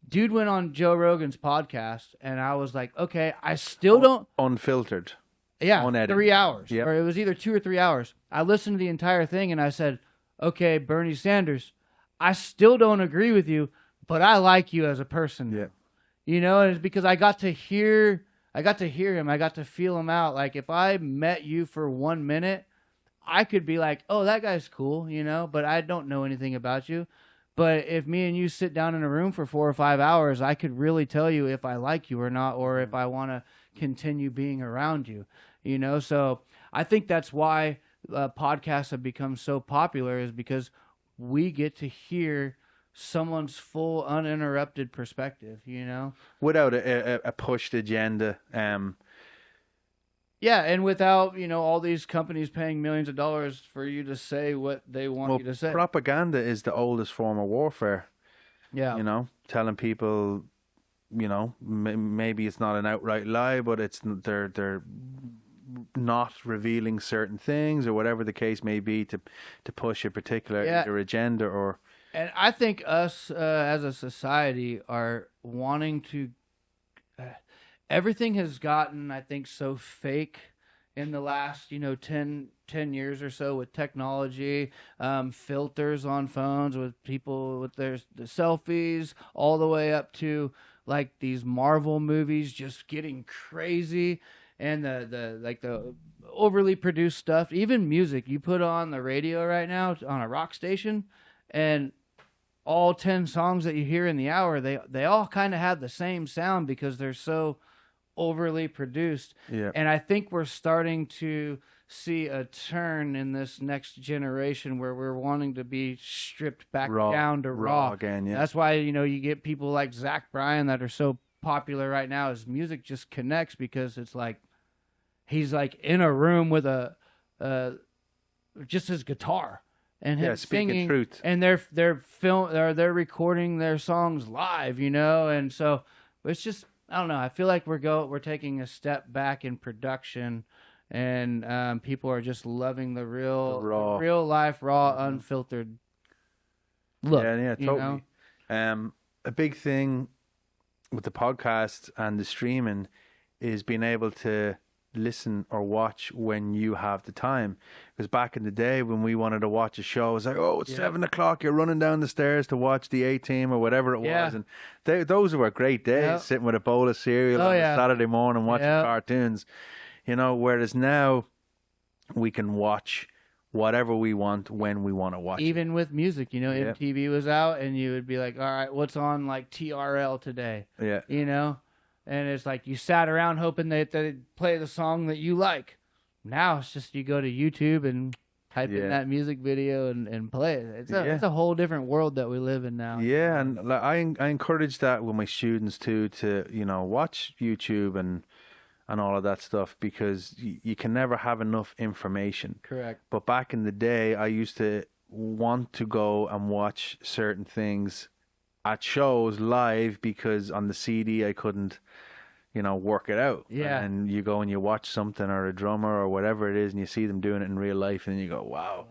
Dude went on Joe Rogan's podcast, and I was like, okay, I still don't...
Unfiltered.
Yeah,
unedited.
3 hours.
Yep.
Or it was either 2 or 3 hours. I listened to the entire thing, and I said, okay, Bernie Sanders, I still don't agree with you, but I like you as a person.
Yeah.
And it's because I got to hear him. I got to feel him out. If I met you for 1 minute, I could be like, oh, that guy's cool, but I don't know anything about you. But if me and you sit down in a room for 4 or 5 hours, I could really tell you if I like you or not, or if I want to continue being around you, So I think that's why podcasts have become so popular, is because we get to hear someone's full, uninterrupted perspective,
Without a pushed agenda.
Yeah, and without, all these companies paying millions of dollars for you to say what they want you to say.
Propaganda is the oldest form of warfare.
Yeah.
Telling people, maybe it's not an outright lie, but they're not revealing certain things or whatever the case may be to push a particular either agenda or...
And I think us as a society are wanting to... everything has gotten, I think, so fake in the last, 10 years or so with technology, filters on phones with people with the selfies, all the way up to these Marvel movies just getting crazy, and the overly produced stuff. Even music, you put on the radio right now on a rock station, and all 10 songs that you hear in the hour, they all kind of have the same sound because they're so overly produced.
Yeah.
And I think we're starting to see a turn in this next generation where we're wanting to be stripped back down to raw
again. Yeah.
That's why, you get people like Zach Bryan that are so popular right now. His music just connects because it's he's in a room with just his guitar and him singing,
truth.
and they're recording their songs live, and so it's just, I don't know. I feel like we're taking a step back in production, and people are just loving the
raw.
real life, raw, unfiltered look.
Yeah,
you
totally.
know?
A big thing with the podcast and the streaming is being able to listen or watch when you have the time. Because back in the day when we wanted to watch a show, it was like, oh, it's 7 o'clock, you're running down the stairs to watch the A-Team or whatever it was. And those were great days, sitting with a bowl of cereal on a Saturday morning watching cartoons. Whereas now we can watch whatever we want when we want to watch
Even with music, MTV was out and you would be like, all right, what's on like TRL today?
Yeah.
And it's like you sat around hoping that they'd play the song that you like. Now it's just you go to YouTube and type in that music video and play it. It's a whole different world that we live in now.
Yeah, and like, I encourage that with my students too, to watch YouTube and all of that stuff, because you can never have enough information.
Correct.
But back in the day, I used to want to go and watch certain things at shows live, because on the CD I couldn't, work it out.
Yeah.
And you go and you watch something, or a drummer or whatever it is, and you see them doing it in real life, and you go, wow.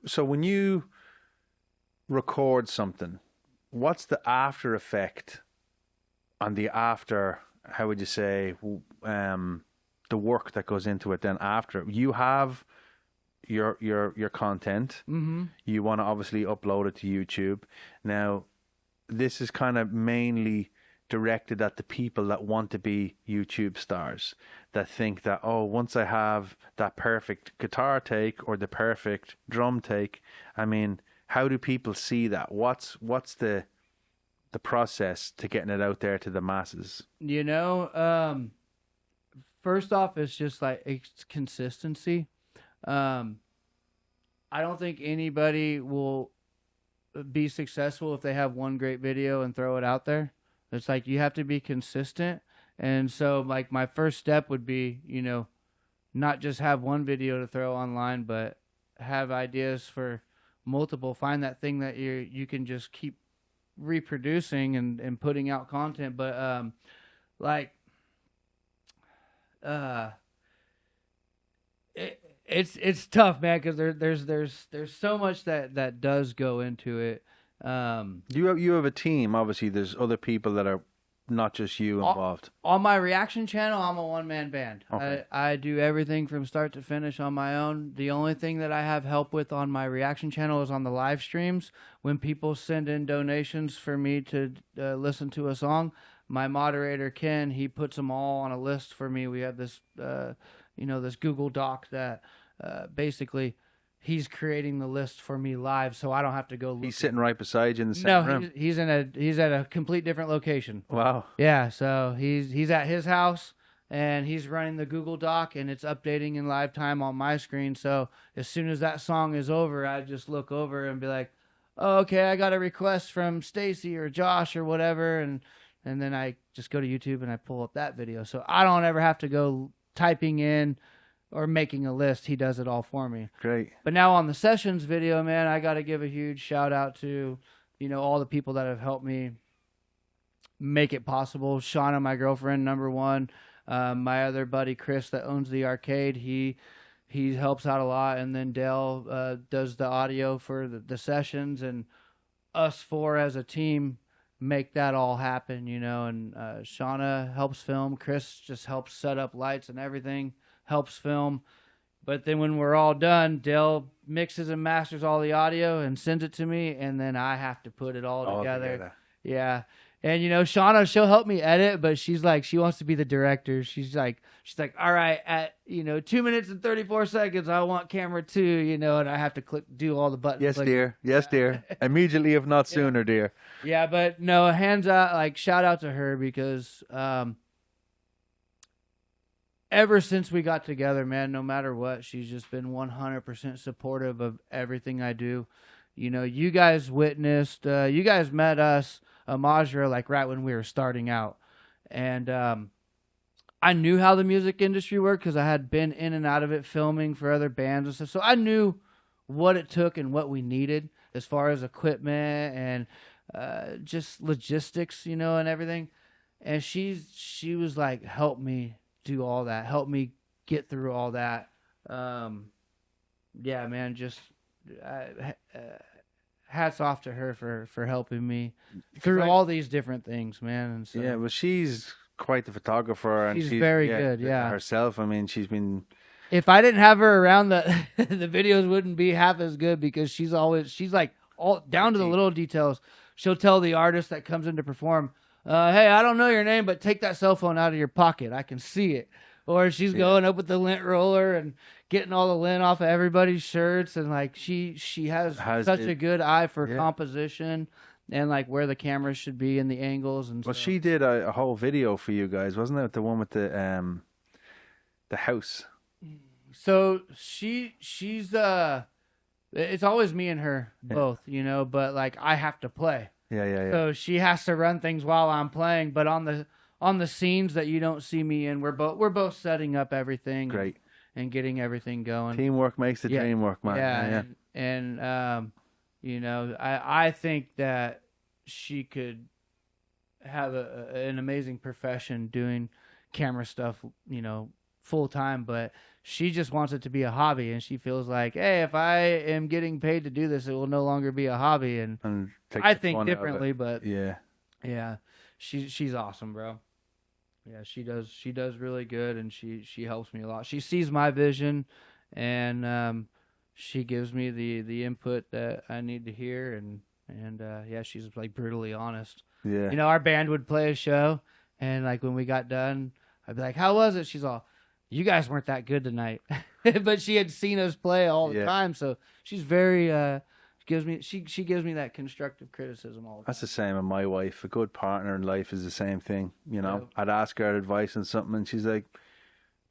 So when you record something, what's the after effect on the after, how would you say, the work that goes into it then after? You have your content.
Mm-hmm.
You want to obviously upload it to YouTube. Now, this is kind of mainly directed at the people that want to be YouTube stars, that think that, oh, once I have that perfect guitar take or the perfect drum take, I mean, how do people see that? What's the process to getting it out there to the masses?
First off, it's just like it's consistency. I don't think anybody will be successful if they have one great video and throw it out there. It's like you have to be consistent. And so like my first step would be, not just have one video to throw online, but have ideas for multiple. Find that thing that you can just keep reproducing and putting out content. But it's tough, man, because there's so much that does go into it.
You have a team. Obviously, there's other people that are not just you involved.
On my reaction channel, I'm a one-man band.
Okay.
I do everything from start to finish on my own. The only thing that I have help with on my reaction channel is on the live streams. When people send in donations for me to listen to a song, my moderator, Ken, he puts them all on a list for me. We have this, this Google Doc that basically he's creating the list for me live, so I don't have to go look.
He's sitting right beside you in the same room.
He's at a complete different location.
Wow.
Yeah, so he's at his house and he's running the Google Doc and it's updating in live time on my screen. So as soon as that song is over, I just look over and be like, "Oh, okay, I got a request from Stacy or Josh or whatever," and then I just go to YouTube and I pull up that video. So I don't ever have to go typing in or making a list. He does it all for me.
Great.
But now on the sessions video, man, I got to give a huge shout out to, all the people that have helped me make it possible. Shauna, my girlfriend, number one. My other buddy, Chris, that owns the arcade, he helps out a lot. And then Dale does the audio for the sessions. And us four as a team make that all happen, And Shauna helps film. Chris just helps set up lights and everything. Helps film. But then when we're all done, Dale mixes and masters all the audio and sends it to me, and then I have to put it all together. Yeah. And Shauna, she'll help me edit, but she's like, she wants to be the director. She's like, all right, at 2 minutes and 34 seconds, I want camera 2, and I have to do all the buttons.
Yes, dear. Yes, dear. Immediately, if not sooner, dear.
Yeah, but no, hands out, shout out to her, because ever since we got together, man, no matter what, she's just been 100% supportive of everything I do. You guys witnessed, you guys met us, Majra, right when we were starting out. And I knew how the music industry worked because I had been in and out of it filming for other bands and stuff. So I knew what it took and what we needed as far as equipment and just logistics, and everything. and she was like, help me do all that, help me get through all that. Yeah, man, just hats off to her for helping me through all these different things, man. And so,
yeah, well, she's quite the photographer, and
she's very good. Yeah,
herself. I mean, she's been.
If I didn't have her around, the the videos wouldn't be half as good, because she's like all down to the little details. She'll tell the artist that comes in to perform, hey, I don't know your name, but take that cell phone out of your pocket. I can see it. Or she's going up with the lint roller and getting all the lint off of everybody's shirts. And like she has such a good eye for composition and like where the camera should be and the angles. And
well, she did a whole video for you guys, wasn't it? The one with the house.
So she's it's always me and her both, you know, but like I have to play.
Yeah.
So she has to run things while I'm playing, but on the scenes that you don't see me in, we're both setting up everything.
Great.
And getting everything going.
Teamwork makes the dream work, man.
Yeah. And you know, I think that she could have an amazing profession doing camera stuff, you know, full time, but she just wants it to be a hobby, and she feels like, hey, if I am getting paid to do this, it will no longer be a hobby. And I think differently, but yeah, she's awesome, bro. Yeah, she does really good, and she helps me a lot. She sees my vision, and she gives me the input that I need to hear, and yeah, she's like brutally honest.
Yeah.
You know, our band would play a show, and like when we got done, I'd be like, "How was it?" She's all, "You guys weren't that good tonight," but she had seen us play all the time, so she's very she gives me that constructive criticism all the time.
That's the same with my wife. A good partner in life is the same thing. You know, I'd ask her advice on something, and she's like,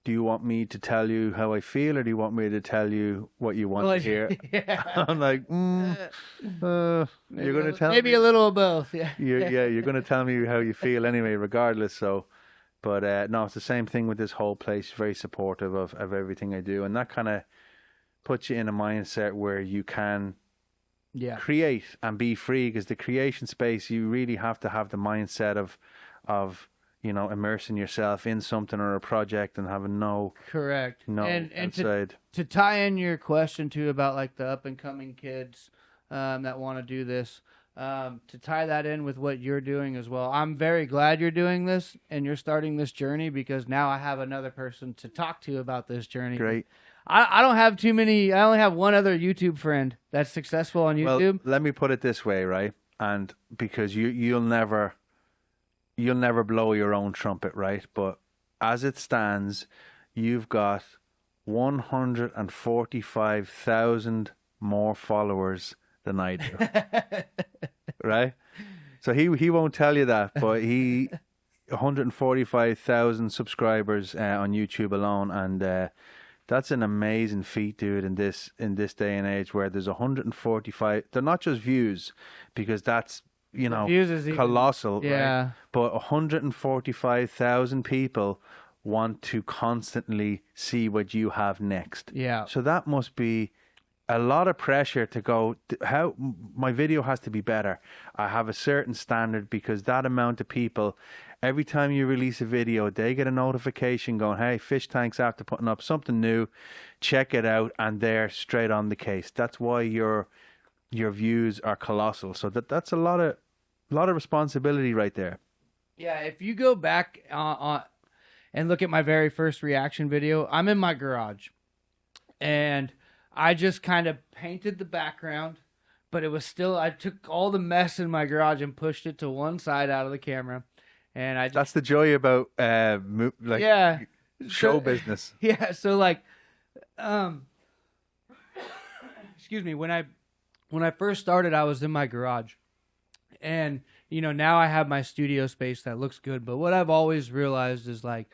"Do you want me to tell you how I feel, or do you want me to tell you what you want to hear?" Yeah. I'm like, you're going to tell me?
Maybe a little of both. Yeah.
You're going to tell me how you feel anyway, regardless. So, but no, it's the same thing with this whole place. Very supportive of everything I do, and that kind of puts you in a mindset where you can create and be free, because the creation space, you really have to have the mindset of you know, immersing yourself in something or a project and having no outside. To
tie in your question too about like the up and coming kids that want to do this, to tie that in with what you're doing as well, I'm very glad you're doing this and you're starting this journey, because now I have another person to talk to about this journey.
Great.
I don't have too many. I only have one other YouTube friend that's successful on YouTube.
Well, let me put it this way, right? And because you'll never blow your own trumpet, right? But as it stands, you've got 145,000 more followers than I do, right? So he won't tell you that, but 145,000 subscribers on YouTube alone, and that's an amazing feat, dude, in this day and age where there's 145. They're not just views, because that's, you know, colossal, right? But 145,000 people want to constantly see what you have next. Yeah. So that must be a lot of pressure to go, how my video has to be better. I have a certain standard, because that amount of people, every time you release a video, they get a notification going, hey, Fish Tank's after putting up something new, check it out, and they're straight on the case. That's why your views are colossal. So that's a lot of responsibility right there.
Yeah, if you go back and look at my very first reaction video, I'm in my garage, and I just kind of painted the background, but it was still, I took all the mess in my garage and pushed it to one side out of the camera. And I just,
that's the joy about show business.
Yeah, so like excuse me, when I first started, I was in my garage. And you know, now I have my studio space that looks good, but what I've always realized is like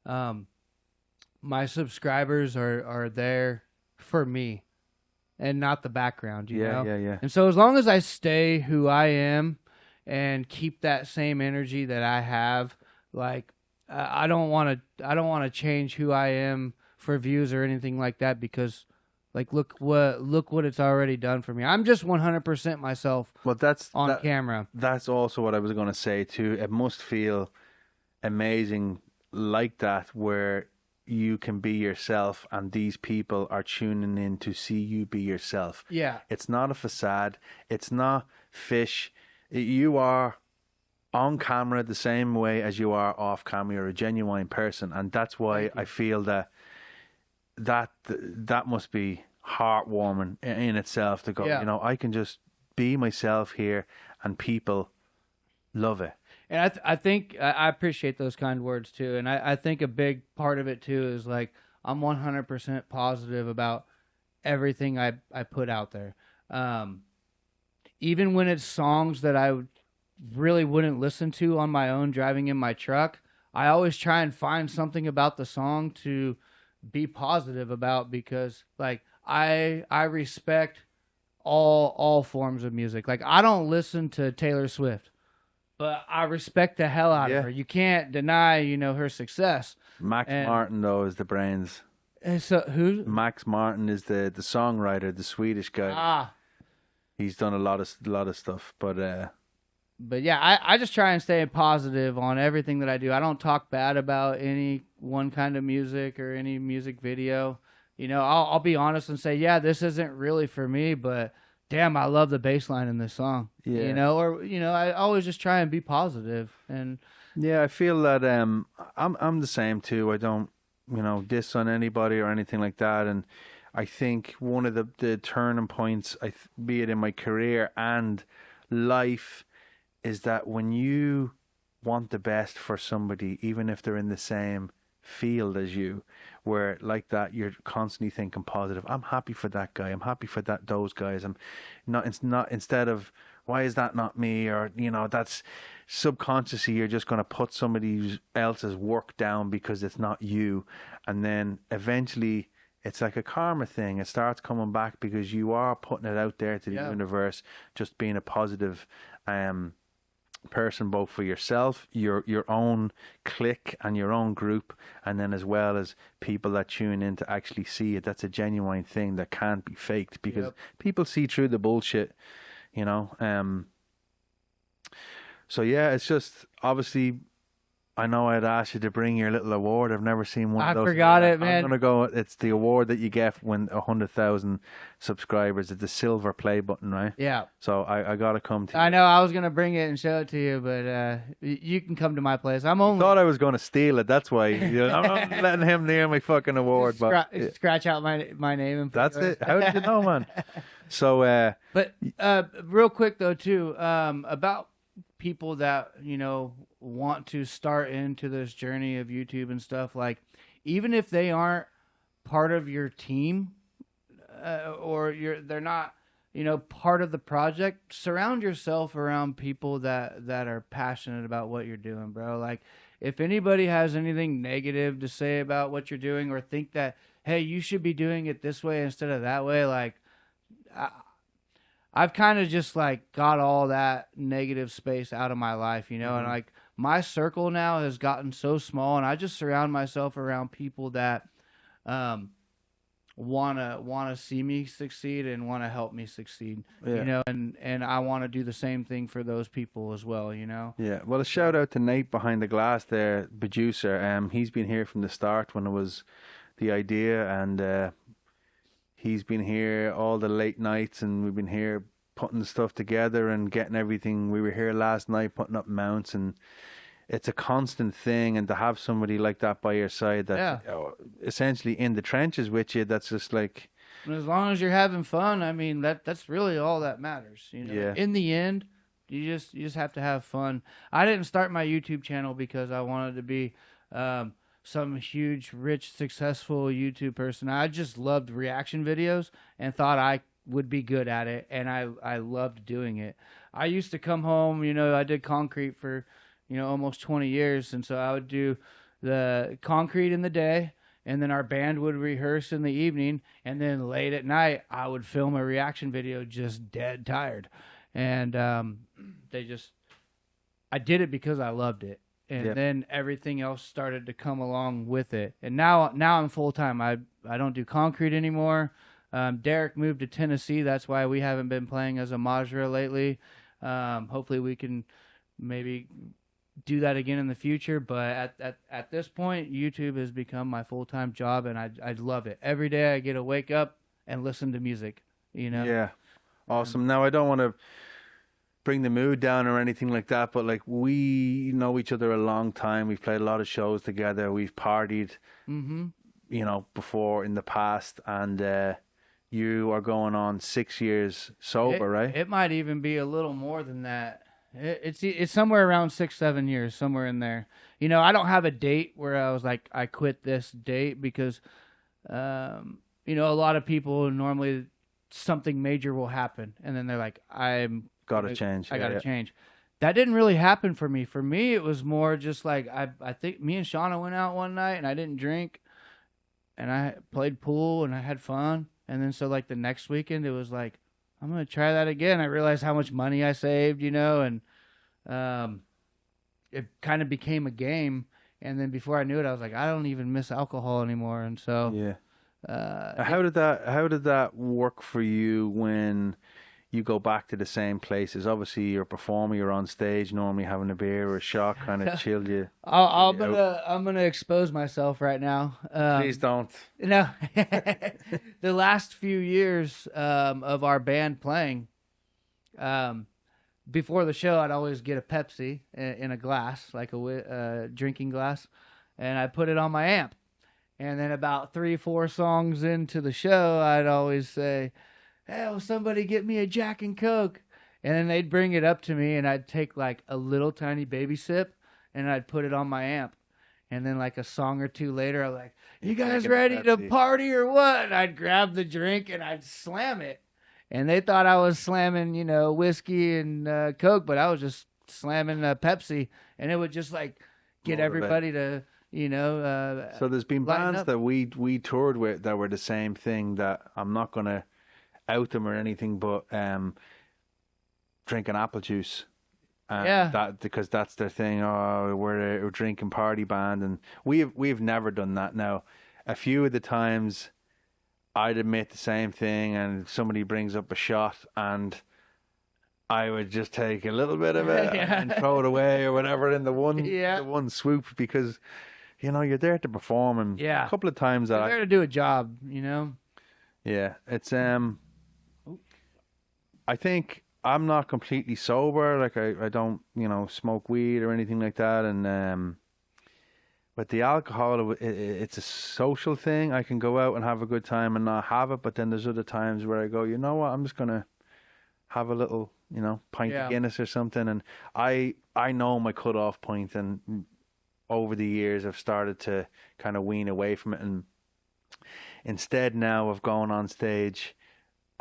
my subscribers are there for me and not the background, you know?
Yeah.
And so as long as I stay who I am and keep that same energy that I have, like I don't want to change who I am for views or anything like that, because Like, look what it's already done for me. I'm just 100% myself.
Well, that's
on camera.
That's also what I was going to say too. It must feel amazing like that, where you can be yourself and these people are tuning in to see you be yourself.
Yeah.
It's not a facade. It's not fish. You are on camera the same way as you are off camera. You're a genuine person, and that's why I feel that must be heartwarming in itself to go, you know, I can just be myself here and people love it.
And I think I appreciate those kind words too. And I think a big part of it too is like, I'm 100% positive about everything I put out there. Even when it's songs that I really wouldn't listen to on my own driving in my truck, I always try and find something about the song to be positive about, because like I respect all forms of music. Like, I don't listen to Taylor Swift, but I respect the hell out of her. You can't deny, you know, her success.
Max Martin though is the brains.
So who?
Max Martin is the songwriter, the Swedish guy. He's done a lot of stuff, but
yeah, I just try and stay positive on everything that I do. I don't talk bad about any one kind of music or any music video. You know, I'll be honest and say, yeah, this isn't really for me, but damn, I love the bass line in this song. Yeah. You know, or, you know, I always just try and be positive. And
yeah, I feel that I'm the same too. I don't, you know, diss on anybody or anything like that. And I think one of the turning points, be it in my career and life, is that when you want the best for somebody, even if they're in the same field as you, where like that you're constantly thinking positive. I'm happy for that guy. I'm happy for those guys. I'm not. It's not, instead of why is that not me, or you know, that's subconsciously you're just going to put somebody else's work down because it's not you, and then eventually it's like a karma thing. It starts coming back because you are putting it out there to the universe, just being a positive person, both for yourself, your own clique and your own group, and then as well as people that tune in to actually see it. That's a genuine thing that can't be faked, because people see through the bullshit, you know. So yeah, it's just, obviously, I know I'd asked you to bring your little award. I've never seen one of those.
I forgot it, man.
I'm gonna go. It's the award that you get when 100,000 subscribers. It's the silver play button, right?
Yeah.
So I gotta come to you.
I know I was gonna bring it and show it to you, but you can come to my place. I'm only.
I thought I was gonna steal it. That's why. You know, I'm not letting him near my fucking award.
Scratch out my name and.
That's it. How did you know, man? So.
But real quick though too, about people that, you know, want to start into this journey of YouTube and stuff, like, even if they aren't part of your team, or they're not, you know, part of the project, surround yourself around people that are passionate about what you're doing, bro. Like, if anybody has anything negative to say about what you're doing, or think that, hey, you should be doing it this way instead of that way, like, I've kind of just like got all that negative space out of my life, you know, and like my circle now has gotten so small, and I just surround myself around people that wanna see me succeed and want to help me succeed, you know, and I want to do the same thing for those people as well, you know.
Yeah, well, a shout out to Nate behind the glass there, producer. He's been here from the start when it was the idea, and he's been here all the late nights, and we've been here putting the stuff together and getting everything. We were here last night putting up mounts, and it's a constant thing. And to have somebody like that by your side, that essentially in the trenches with you, that's just like.
As long as you're having fun, I mean, that's really all that matters. You know, in the end, you just have to have fun. I didn't start my YouTube channel because I wanted to be some huge, rich, successful YouTube person. I just loved reaction videos and thought I would be good at it, and I loved doing it. I used to come home, you know, I did concrete for, you know, almost 20 years, and so I would do the concrete in the day, and then our band would rehearse in the evening, and then late at night I would film a reaction video just dead tired. And I did it because I loved it. And then everything else started to come along with it. And now I'm full time. I don't do concrete anymore. Derek moved to Tennessee. That's why we haven't been playing as a Majra lately. Hopefully we can maybe do that again in the future. But at this point, YouTube has become my full-time job, and I love it. Every day I get to wake up and listen to music, you know?
Yeah. Awesome. Now, I don't want to bring the mood down or anything like that, but like, we know each other a long time. We've played a lot of shows together. We've partied,
Mm-hmm.
you know, before in the past, and you are going on 6 years sober, right?
It might even be a little more than that. It's somewhere around 6-7 years, somewhere in there. You know, I don't have a date where I was like, I quit this date because, you know, a lot of people normally something major will happen, and then they're like,
Gotta change.
I gotta change. That didn't really happen for me. For me, it was more just like I think me and Shauna went out one night and I didn't drink, and I played pool and I had fun, and then so like the next weekend it was like, I'm gonna try that again. I realized how much money I saved, you know, and it kind of became a game. And then before I knew it, I was like, I don't even miss alcohol anymore. And so
Yeah. How did that work for you when you go back to the same places? Obviously, you're a performer, you're on stage, normally having a beer or a shot kind of chill you.
I'm gonna expose myself right now.
Please don't.
No, the last few years of our band playing, before the show, I'd always get a Pepsi in a glass, like a drinking glass, and I'd put it on my amp. And then about 3-4 songs into the show, I'd always say, "Hey, will somebody get me a Jack and Coke?" And then they'd bring it up to me, and I'd take like a little tiny baby sip, and I'd put it on my amp. And then like a song or two later, I'm like, "You guys ready to party or what?" And I'd grab the drink and I'd slam it. And they thought I was slamming, you know, whiskey and Coke, but I was just slamming Pepsi. And it would just like get everybody to, you know.
So there's been bands
up.
that we toured with that were the same thing, that I'm not going to out them or anything, but drinking apple juice.
Yeah.
That, because that's their thing. Oh, we're a drinking party band, and we've never done that. Now, a few of the times I'd admit the same thing, and somebody brings up a shot, and I would just take a little bit of it and throw it away or whatever in the one swoop, because you know you're there to perform, and a couple of times
you're there to do a job, you know.
Yeah, it's I think I'm not completely sober. Like I don't, you know, smoke weed or anything like that, and but the alcohol, it's a social thing. I can go out and have a good time and not have it, but then there's other times where I go, you know what, I'm just gonna have a little, you know, pint of Guinness or something. And I know my cutoff point, and over the years I've started to kind of wean away from it, and instead now of going on stage,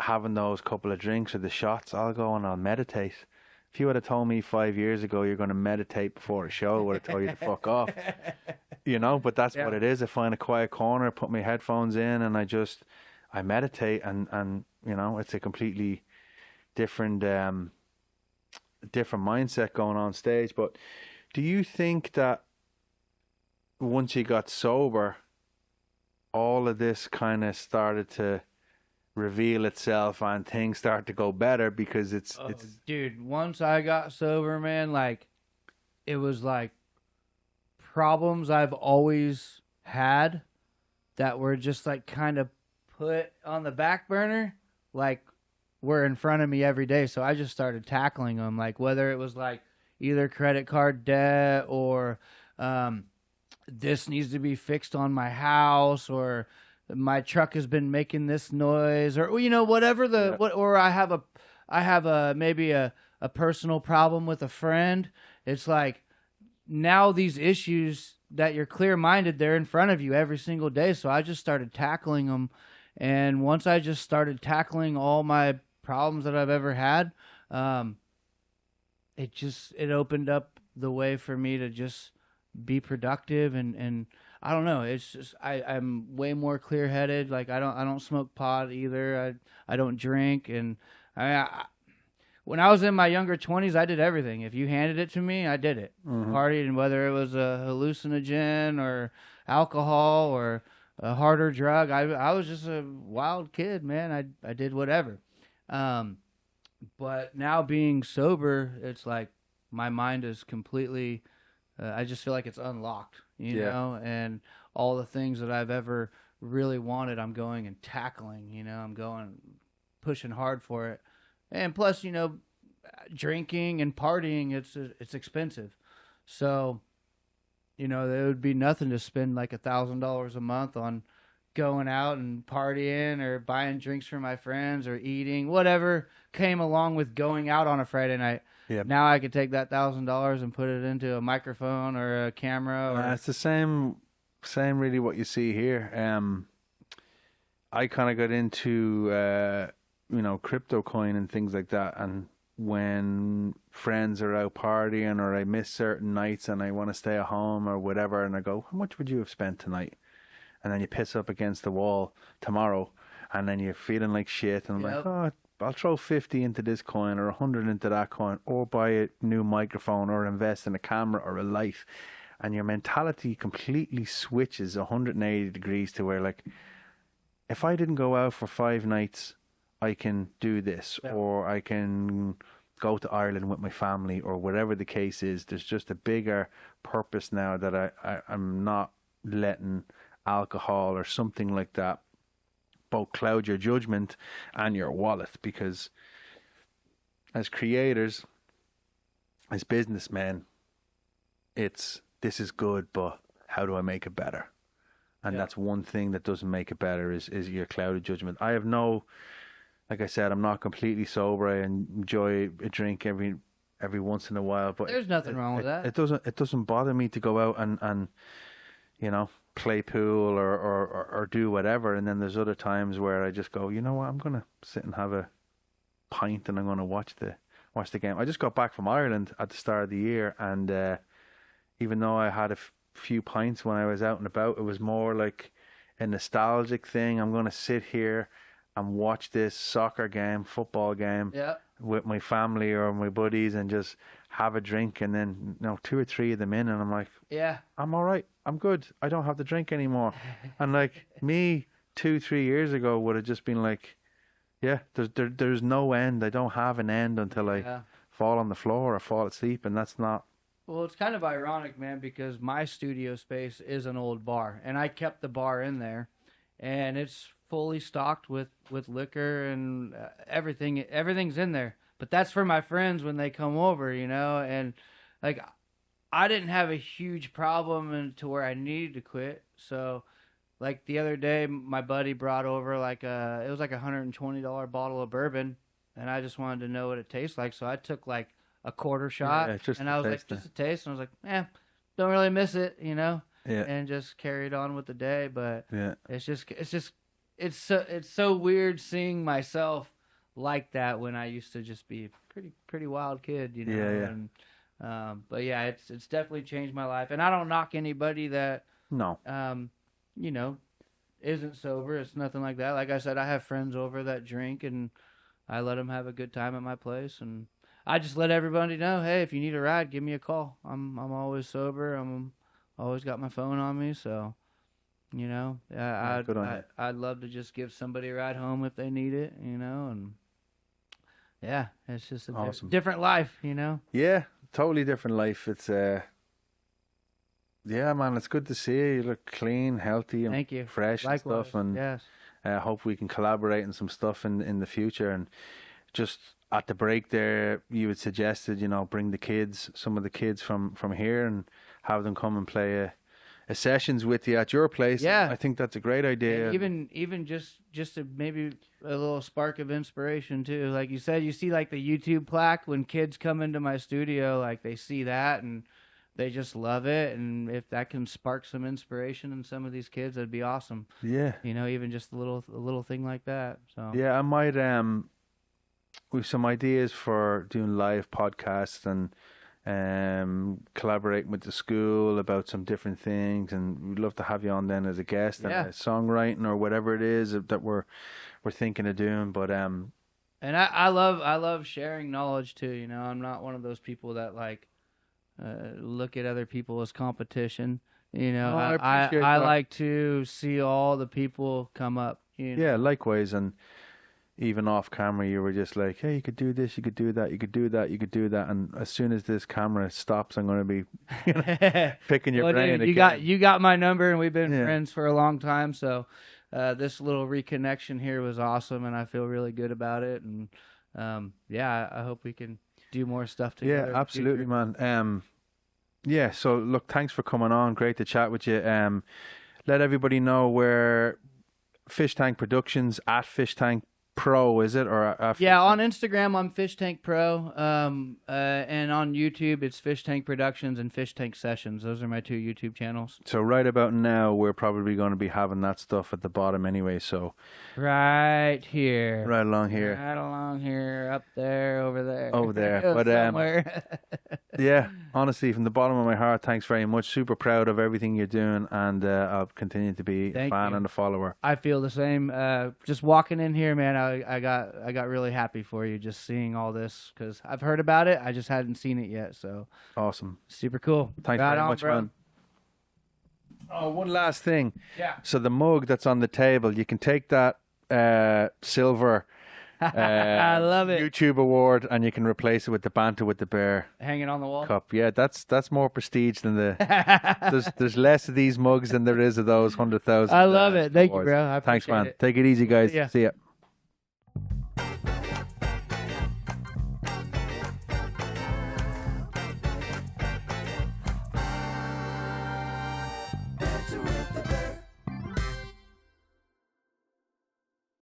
having those couple of drinks or the shots, I'll go and I'll meditate. If you would have told me 5 years ago you're going to meditate before a show, I would have told you to fuck off. You know, but that's what it is. I find a quiet corner, put my headphones in, and I meditate, and you know, it's a completely different mindset going on stage. But do you think that once you got sober, all of this kind of started to reveal itself and things start to go better? Because it's
dude, once I got sober, man, like it was like problems I've always had that were just like kind of put on the back burner, like were in front of me every day. So I just started tackling them, like whether it was like either credit card debt or this needs to be fixed on my house, or my truck has been making this noise, or you know, whatever or I have a maybe a personal problem with a friend. It's like now these issues that you're clear-minded, they're in front of you every single day. So I just started tackling them, and once I just started tackling all my problems that I've ever had, it opened up the way for me to just be productive, and I don't know. It's just I'm way more clear-headed. Like I don't smoke pot either. I don't drink, and when I was in my younger 20s, I did everything. If you handed it to me, I did it. Partied, and whether it was a hallucinogen or alcohol or harder drug. I was just a wild kid, man. I did whatever. But now being sober, it's like my mind is completely. I just feel like it's unlocked, you know, and all the things that I've ever really wanted, I'm going and tackling. You know, I'm going pushing hard for it, and plus, you know, drinking and partying, it's expensive, so you know, there would be nothing to spend like $1,000 a month on going out and partying or buying drinks for my friends or eating, whatever came along with going out on a Friday night.
Yep.
Now I could take that $1,000 and put it into a microphone or a camera. Or
it's the same really what you see here. I kind of got into, you know, crypto coin and things like that. And when friends are out partying or I miss certain nights and I want to stay at home or whatever, and I go, how much would you have spent tonight? And then you piss up against the wall tomorrow, and then you're feeling like shit. And I'm like, oh, I'll throw 50 into this coin or 100 into that coin, or buy a new microphone or invest in a camera or a light. And your mentality completely switches 180 degrees to where, like, if I didn't go out for 5 nights, I can do this, or I can go to Ireland with my family, or whatever the case is. There's just a bigger purpose now that I'm not letting alcohol or something like that both cloud your judgment and your wallet, because as creators, as businessmen, it's this is good, but how do I make it better? And that's one thing that doesn't make it better is your clouded judgment. I have no, like I said, I'm not completely sober. I enjoy a drink every once in a while, but
there's nothing wrong with that.
It doesn't bother me to go out and you know, play pool or do whatever. And then there's other times where I just go, you know what, I'm gonna sit and have a pint and I'm gonna watch the game. I just got back from Ireland at the start of the year, and even though I had a few pints when I was out and about, it was more like a nostalgic thing. I'm gonna sit here and watch this soccer game, football game with my family or my buddies and just have a drink. And then, you know, 2 or 3 of them in, and I'm like, I'm all right. I'm good. I don't have to drink anymore. And like me 2-3 years ago would have just been like, there's no end. I don't have an end until I fall on the floor or fall asleep. And that's not.
Well, it's kind of ironic, man, because my studio space is an old bar, and I kept the bar in there, and it's fully stocked with liquor and everything. Everything's in there. But that's for my friends when they come over, you know, and like I didn't have a huge problem to where I needed to quit. So like the other day, my buddy brought over it was like $120 bottle of bourbon, and I just wanted to know what it tastes like. So I took like a quarter shot, and I was like, just a taste. And I was like, don't really miss it, you know, and just carried on with the day. But it's so weird seeing myself like that when I used to just be a pretty wild kid, you know. And, but yeah, it's definitely changed my life, and I don't knock anybody that you know, isn't sober. It's nothing like that. Like I said, I have friends over that drink, and I let them have a good time at my place, and I just let everybody know, hey, if you need a ride, give me a call. I'm always sober. I'm always got my phone on me, so. You know, I'd love to just give somebody a ride home if they need it, you know, and yeah, it's just a different life, you know. Yeah,
totally different life. It's man, it's good to see you. You look clean, healthy, and fresh. Likewise. And stuff. And I hope we can collaborate in some stuff in the future. And just at the break there, you had suggested, you know, bring some of the kids from here and have them come and play a sessions with you at your place. Yeah, I think that's a great idea.
And even just maybe a little spark of inspiration too. Like you said, you see like the YouTube plaque when kids come into my studio, like they see that and they just love it. And if that can spark some inspiration in some of these kids, that'd be awesome. Yeah, you know, even just a little thing like that. So
yeah, I might we've some ideas for doing live podcasts and collaborating with the school about some different things, and we'd love to have you on then as a guest and songwriting or whatever it is that we're thinking of doing. But
and I love sharing knowledge too, you know. I'm not one of those people that like look at other people as competition. You know,
Oh, I
I
appreciate
I
that.
like to see all the people come up. You know?
Yeah, likewise. And even off camera, you were just like, hey, you could do this, you could do that, you could do that, you could do that. And as soon as this camera stops, I'm going to be picking your
Well,
brain
dude,
again.
you got my number, and we've been
Yeah.
friends for a long time. So this little reconnection here was awesome, and I feel really good about it. And yeah, I hope we can do more stuff together.
Yeah,
in the
absolutely,
future.
man. Yeah, so look, thanks for coming on. Great to chat with you. Let everybody know where Fischtank Productions at Fischtank Pro, is it? Or
Yeah, on Instagram I'm Fish Tank Pro, and on YouTube it's Fish Tank Productions and Fish Tank Sessions. Those are my 2 YouTube channels.
So right about now, we're probably going to be having that stuff at the bottom anyway. So
Right here.
right along here,
Right along here, up there, over there.
over there. But
somewhere.
yeah, honestly, from the bottom of my heart, thanks very much. Super proud of everything you're doing, and I'll continue to be a
Thank
fan
you.
and a follower.
I feel the same. Just walking in here, man, I got really happy for you just seeing all this because I've heard about it. I just hadn't seen it yet. So
Awesome.
super cool.
Thanks
Right
very
on,
much,
bro.
man. Oh, one last thing.
Yeah.
So the mug that's on the table, you can take that silver
I love it.
YouTube award and you can replace it with the Banter with the Bear
Hanging on the wall.
cup. Yeah, that's more prestige than the. there's less of these mugs than there is of those 100,000.
I love it. Thank you,
awards.
bro. I
Thanks,
appreciate
man.
it.
Take it easy, guys.
See ya.
See ya.